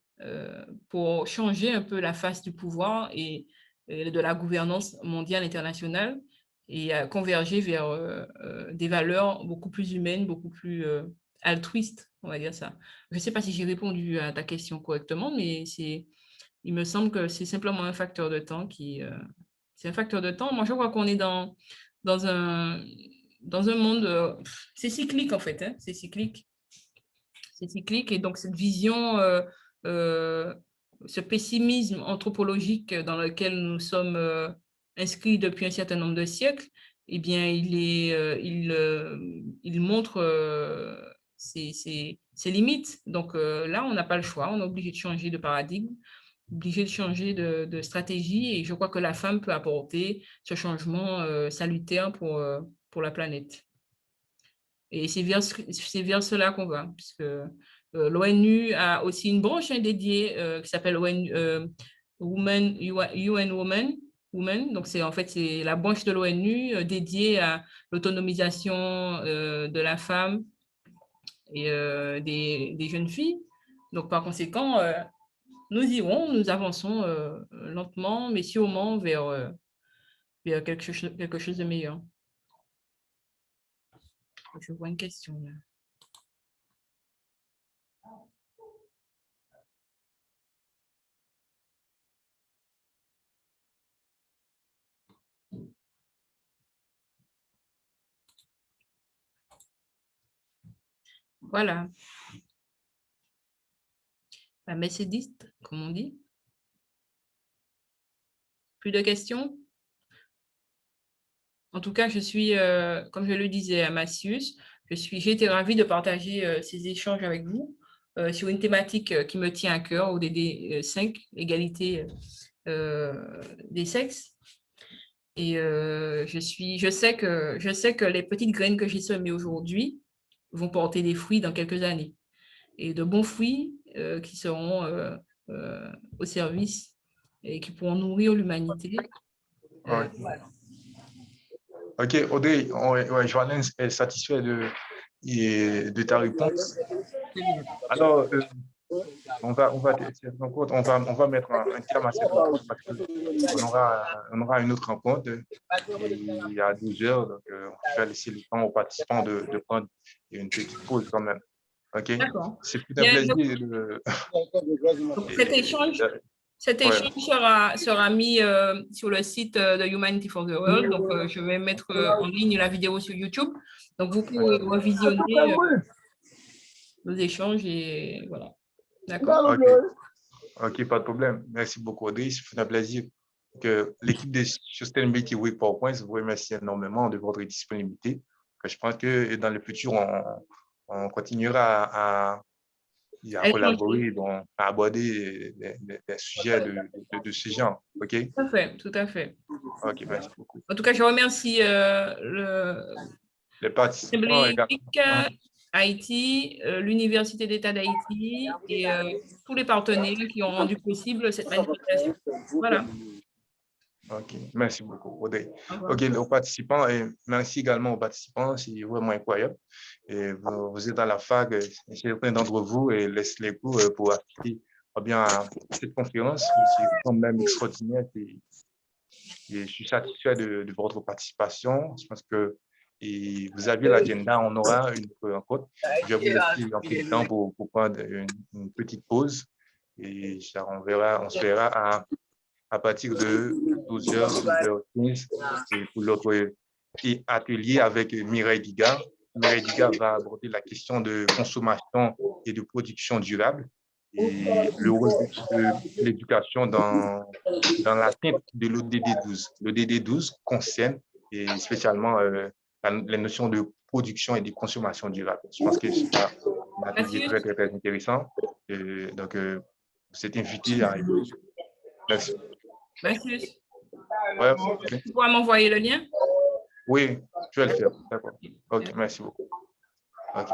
pour changer un peu la face du pouvoir et de la gouvernance mondiale, internationale, et converger vers des valeurs beaucoup plus humaines, beaucoup plus altruistes, on va dire ça. Je ne sais pas si j'ai répondu à ta question correctement, mais il me semble que c'est simplement un facteur de temps c'est un facteur de temps. Moi, je crois qu'on est dans un monde, c'est cyclique en fait, hein, c'est cyclique. C'est cyclique et donc cette vision, ce pessimisme anthropologique dans lequel nous sommes inscrits depuis un certain nombre de siècles, eh bien, il montre ses limites. Donc là, on n'a pas le choix, on est obligé de changer de paradigme, obligé de changer de stratégie et je crois que la femme peut apporter ce changement salutaire pour la planète. Et c'est vers cela qu'on va, puisque l'ONU a aussi une branche dédiée qui s'appelle UN Women. Donc, en fait, c'est la branche de l'ONU dédiée à l'autonomisation de la femme et des jeunes filles. Donc, par conséquent, nous avançons lentement, mais sûrement vers quelque chose de meilleur. Je vois une question là. Voilà. La messédiste, comme on dit. Plus de questions? En tout cas, je suis, comme je le disais à Massius, j'ai été ravie de partager ces échanges avec vous. sur une thématique qui me tient à cœur, ODD 5, égalité des sexes. Et je sais que les petites graines que j'ai semées aujourd'hui vont porter des fruits dans quelques années. Et de bons fruits qui seront au service et qui pourront nourrir l'humanité. Ouais. OK, Audrey, Joanne est satisfait de ta réponse. Alors, on va mettre un terme à cette rencontre parce qu'on aura une autre rencontre il y a 12 heures. Donc, on va laisser le temps aux participants de prendre une petite pause quand même. OK? C'est tout un plaisir de... Cet échange sera mis sur le site de Humanity for the World. Donc, je vais mettre en ligne la vidéo sur YouTube. Donc, vous pourrez revisionner nos échanges et voilà. D'accord? OK, pas de problème. Merci beaucoup, Audrey. C'est un plaisir que l'équipe de Sustainability Week PowerPoint vous remercie énormément de votre disponibilité. Je pense que dans le futur, on continuera à collaborer, à aborder des sujets de ce genre. OK? Tout à fait. OK, merci beaucoup. En tout cas, je remercie les participants également. Haïti, l'Université d'État d'Haïti et tous les partenaires qui ont rendu possible cette manifestation. Voilà. OK, merci beaucoup, Audrey. OK, aux participants, et merci également aux participants, c'est vraiment incroyable. Et vous êtes à la fac, certains d'entre vous laissent les cours pour assister bien à cette conférence. C'est quand même extraordinaire et je suis satisfait de votre participation. Je pense que vous avez l'agenda, on aura une rencontre. Je vais vous laisser un peu de temps pour prendre une petite pause et on se verra à partir de 12h, 12h15 pour l'autre atelier avec Mireille Diga. Mireille Diga va aborder la question de consommation et de production durable et le rôle de l'éducation dans l'atteinte de l'ODD 12. L'ODD 12 concerne spécialement les notions de production et de consommation durable. Je pense que c'est un atelier très, très, très intéressant. Donc, vous êtes invité à écouter. Merci. Merci. Ouais, tu pourras m'envoyer le lien? Oui, je vais le faire. D'accord. OK, merci beaucoup. OK.